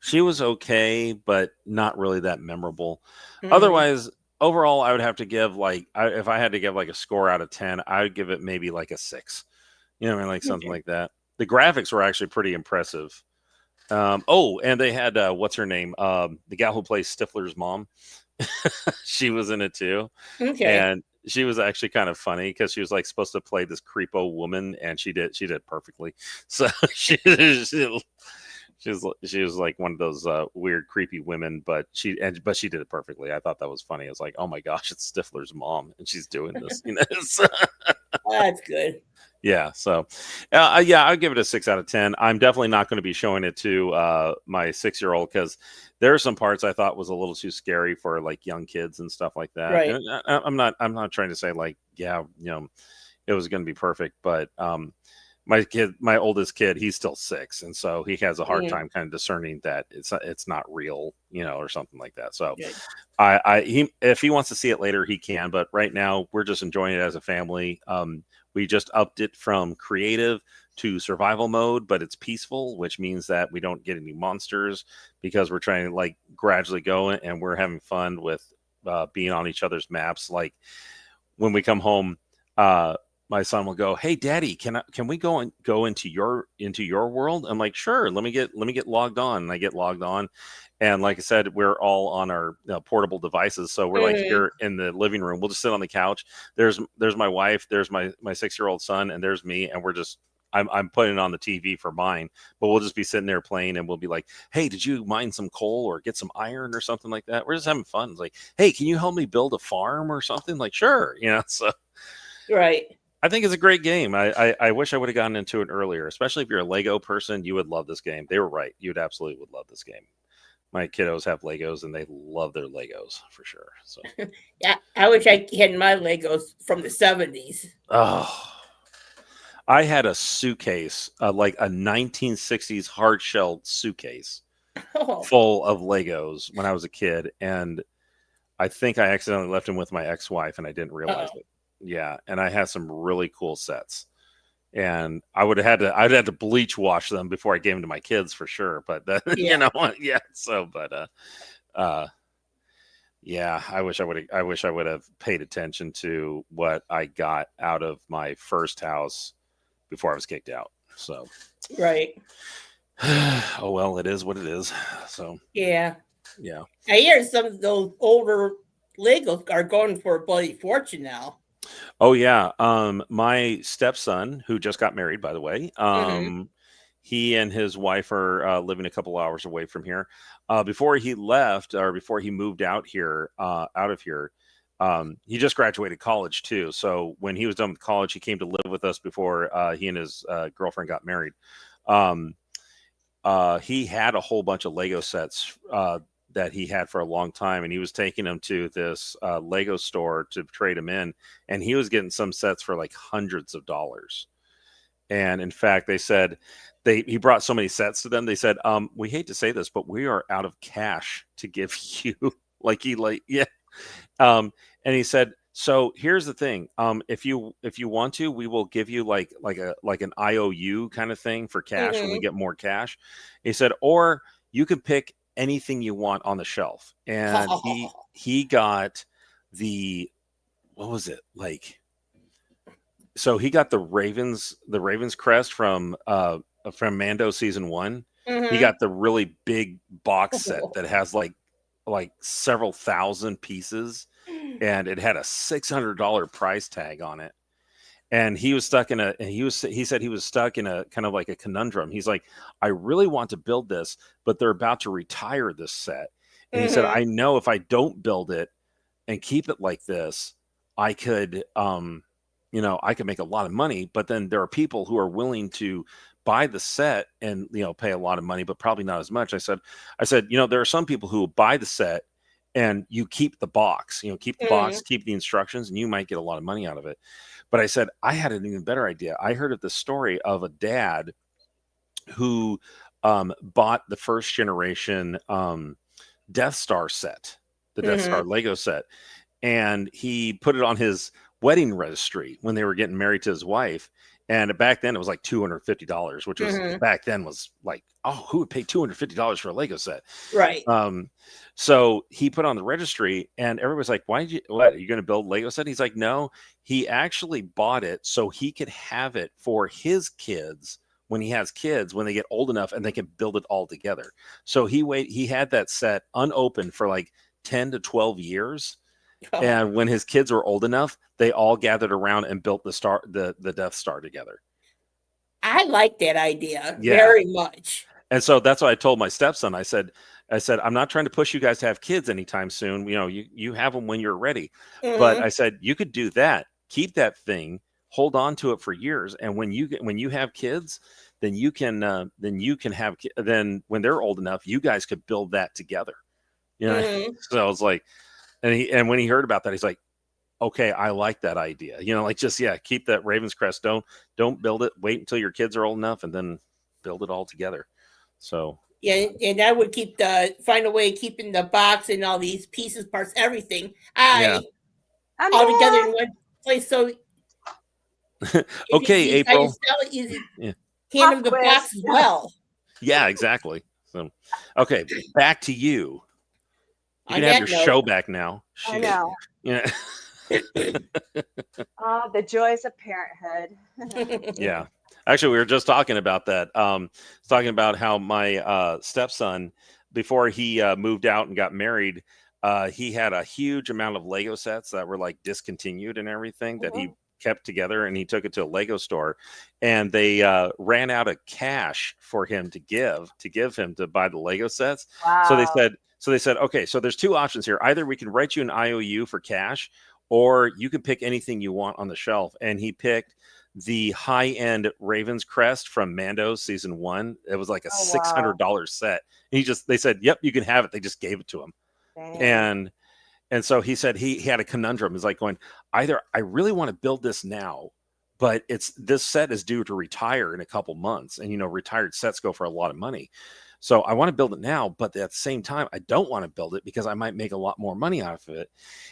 S3: She was okay, but not really that memorable. Otherwise, overall, I would have to give if I had to give like a score out of 10, I would give it maybe like a 6. You know what I mean? Like something like that. The graphics were actually pretty impressive. And they had what's her name? The gal who plays Stifler's mom. She was in it too.
S4: Okay.
S3: And she was actually kind of funny because she was like supposed to play this creepo woman, and she did perfectly. So she was like one of those weird, creepy women, but she did it perfectly. I thought that was funny. I was like, oh my gosh, it's Stifler's mom, and she's doing this. So,
S4: That's good.
S3: yeah. So, yeah, I'll give it a 6 out of 10. I'm definitely not going to be showing it to my 6-year-old because there are some parts I thought was a little too scary for like young kids and stuff like that.
S4: Right.
S3: And I'm not trying to say like, yeah, it was going to be perfect, but my oldest kid, he's still 6, and so he has a hard time kind of discerning that it's not real, or something like that. So, if he wants to see it later, he can. But right now, we're just enjoying it as a family. We just upped it from creative to survival mode, but it's peaceful, which means that we don't get any monsters because we're trying to like gradually go, and we're having fun with being on each other's maps. Like when we come home, my son will go, "Hey, Daddy, can we go into your world?" I'm like, "Sure, let me get logged on." And I get logged on, and like I said, we're all on our portable devices, so we're like here in the living room. We'll just sit on the couch. There's my wife, there's my 6-year-old son, and there's me, and we're just. I'm putting it on the TV for mine, but we'll just be sitting there playing, and we'll be like, "Hey, did you mine some coal or get some iron or something like that?" We're just having fun. It's like, "Hey, can you help me build a farm or something?" Like, sure, so.
S4: Right.
S3: I think it's a great game. I wish I would have gotten into it earlier, especially if you're a Lego person. You would love this game. They were right. You would absolutely would love this game. My kiddos have Legos, and they love their Legos for sure. So,
S4: yeah, I wish I had my Legos from the 70s.
S3: Oh, I had a suitcase, like a 1960s hard-shelled suitcase full of Legos when I was a kid, and I think I accidentally left them with my ex-wife, and I didn't realize it. Yeah, and I had some really cool sets, and I'd had to bleach wash them before I gave them to my kids for sure. But yeah. So, but yeah, I wish I would have paid attention to what I got out of my first house before I was kicked out. So,
S4: right.
S3: Oh well, it is what it is. So
S4: yeah.
S3: I
S4: hear some of those older Legos are going for a bloody fortune now.
S3: Oh yeah. My stepson, who just got married, by the way, he and his wife are living a couple hours away from here. Before he left, or before he moved out of here, he just graduated college too. So when he was done with college, he came to live with us before he and his girlfriend got married. He had a whole bunch of Lego sets that he had for a long time, and he was taking them to this Lego store to trade them in, and he was getting some sets for like hundreds of dollars. And in fact, they said he brought so many sets to them. They said, "We hate to say this, but we are out of cash to give you." And he said, "So here's the thing. If you want to, we will give you like an IOU kind of thing for cash when we get more cash." He said, "Or you can pick anything you want on the shelf." And he got what was it like? So he got the Ravens crest from Mando season 1. He got the really big box set that has like several thousand pieces, and it had a $600 price tag on it. And he was stuck he said he was stuck in a kind of like a conundrum. He's like, "I really want to build this, but they're about to retire this set." And he said, "I know if I don't build it and keep it like this, I could I could make a lot of money, but then there are people who are willing to buy the set and pay a lot of money, but probably not as much." I said, there are some people who will buy the set and you keep the box, keep the box, keep the instructions, and you might get a lot of money out of it. But I said, I had an even better idea. I heard of the story of a dad who bought the first generation Death Star set, the Death Star Lego set, and he put it on his wedding registry when they were getting married to his wife. And back then it was like $250, which was back then was like, oh, who would pay $250 for a Lego set?
S4: Right.
S3: So he put on the registry, and everybody's like, what, are you going to build Lego set? He's like, no, he actually bought it so he could have it for his kids when he has kids, when they get old enough and they can build it all together. So he had that set unopened for like 10 to 12 years. Oh. And when his kids were old enough, they all gathered around and built the Death Star together.
S4: I like that idea very much.
S3: And so that's what I told my stepson. I said, I'm not trying to push you guys to have kids anytime soon. You have them when you're ready. But I said, you could do that. Keep that thing, hold on to it for years. And when you have kids, then then when they're old enough, you guys could build that together. So I was like, and when he heard about that, he's like, okay, I like that idea. Keep that Raven's Crest. Don't build it. Wait until your kids are old enough and then build it all together. So
S4: yeah, and I would find a way of keeping the box and all these pieces, parts, everything all together in one place. So
S3: okay, April.
S4: Hand them the box as well.
S3: Yeah, exactly. So okay, back to you. You can have your show back now.
S2: I know.
S3: Yeah.
S2: The joys of parenthood.
S3: Yeah. Actually, we were just talking about that. Talking about how my stepson, before he moved out and got married, he had a huge amount of Lego sets that were like discontinued and everything that he kept together, and he took it to a Lego store, and they ran out of cash for him to give him to buy the Lego sets.
S2: Wow.
S3: So they said, okay, so there's two options here. Either we can write you an IOU for cash, or you can pick anything you want on the shelf. And he picked the high-end Raven's Crest from Mando season 1. It was like a $600 set. And they said, yep, you can have it. They just gave it to him. Dang. And so he said he had a conundrum. It's like going, either I really want to build this now, but this set is due to retire in a couple months. And, retired sets go for a lot of money. So I want to build it now, but at the same time, I don't want to build it because I might make a lot more money out of it.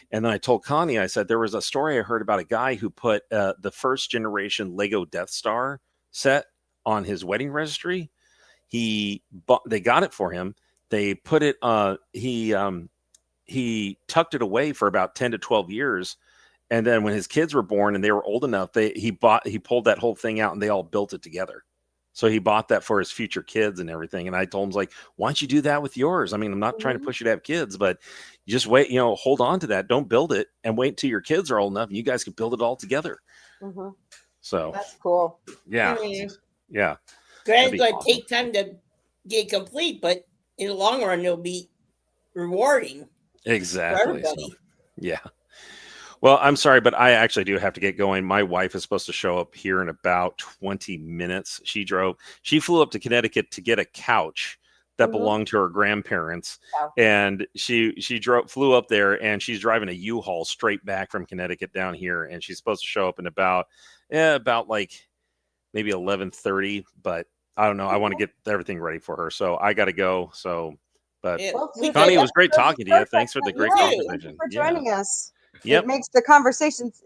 S3: And then I told Connie, I said, there was a story I heard about a guy who put the first generation Lego Death Star set on his wedding registry. They got it for him. They put it, he tucked it away for about 10 to 12 years. And then when his kids were born and they were old enough, he pulled that whole thing out and they all built it together. So he bought that for his future kids and everything. And I told him, why don't you do that with yours? I mean, I'm not trying to push you to have kids, but you just wait, hold on to that. Don't build it and wait till your kids are old enough and you guys can build it all together. So
S2: that's cool.
S3: Yeah. Yeah.
S4: Granted, it's going to take time to get complete, but in the long run, it'll be rewarding.
S3: Exactly.
S4: For everybody.
S3: So, yeah. Well, I'm sorry, but I actually do have to get going. My wife is supposed to show up here in about 20 minutes. She flew up to Connecticut to get a couch that belonged to her grandparents. Wow. And she flew up there, and she's driving a U-Haul straight back from Connecticut down here. And she's supposed to show up in about like maybe 11:30, but I don't know. I want to get everything ready for her. So I got to go. So, but Connie, it was great talking to you. Thanks for the great conversation.
S2: Thank you for joining us.
S3: Yep.
S2: It makes the conversations,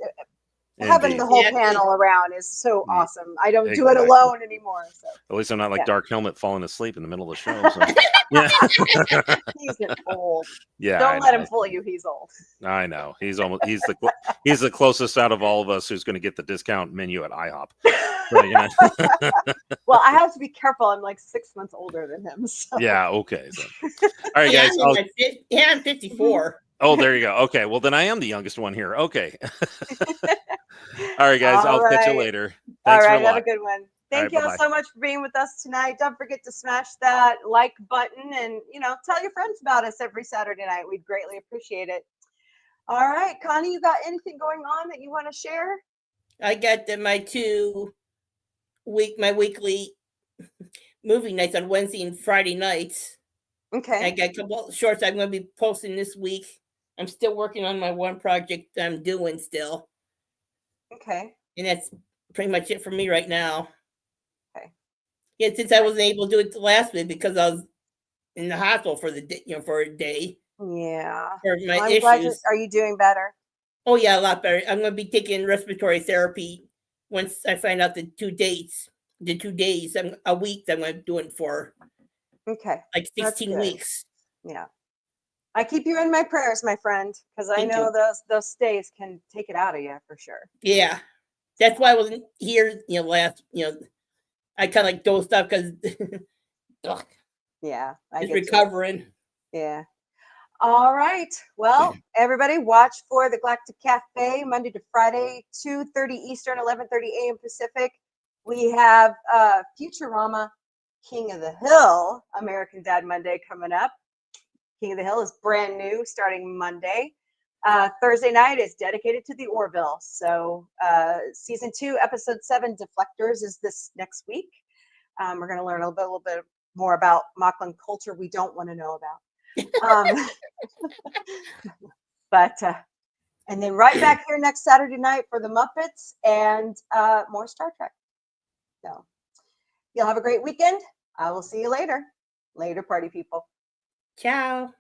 S2: having the whole panel around is so awesome. I don't do it alone anymore. So.
S3: At least I'm not like Dark Helmet falling asleep in the middle of the show. So.
S2: He's old.
S3: Yeah.
S2: Don't let him fool you. He's old.
S3: I know. He's the closest out of all of us who's going to get the discount menu at IHOP. So,
S2: well, I have to be careful. I'm like 6 months older than him. So.
S3: Yeah. Okay. So. All right, guys.
S4: I'm 54.
S3: Oh, there you go. Okay. Well, then I am the youngest one here. Okay. All right, guys. I'll catch you later. Thanks
S2: all right.
S3: for a lot.
S2: Have a good one. Thank
S3: you
S2: all so much for being with us tonight. Don't forget to smash that like button and, tell your friends about us every Saturday night. We'd greatly appreciate it. All right, Connie, you got anything going on that you want to share?
S4: I got my weekly movie nights on Wednesday and Friday nights.
S2: Okay.
S4: I got a couple of shorts I'm going to be posting this week. I'm still working on my one project that I'm doing still.
S2: Okay.
S4: And that's pretty much it for me right now.
S2: Okay.
S4: Yeah, since I wasn't able to do it the last week because I was in the hospital for the day, for a day
S2: Yeah.
S4: for my
S2: I'm glad
S4: issues.
S2: are you doing better?
S4: Oh yeah, a lot better. I'm going to be taking respiratory therapy once I find out the 2 dates, the 2 days, a week that I'm going to do it for.
S2: Okay.
S4: Like
S2: That's
S4: 16
S2: good.
S4: weeks.
S2: Yeah. I keep you in my prayers, my friend, because I
S4: Thank
S2: know
S4: you.
S2: those stays can take it out of you for sure.
S4: Yeah. That's why I wasn't here, last, I kind of like dozed off because
S2: Yeah. I
S4: just
S2: get you.
S4: recovering.
S2: Yeah. All right. Well, everybody, watch for the Galactic Cafe Monday to Friday, 2:30 Eastern, 11:30 a.m. Pacific. We have Futurama, King of the Hill, American Dad Monday coming up. King of the Hill is brand new, starting Monday. Thursday night is dedicated to the Orville. So season 2, episode 7, Deflectors, is this next week. We're going to learn a little bit more about Moclan culture we don't want to know about. But and then right back here next Saturday night for the Muppets and more Star Trek. So you'll have a great weekend. I will see you later. Later, party people.
S4: Ciao.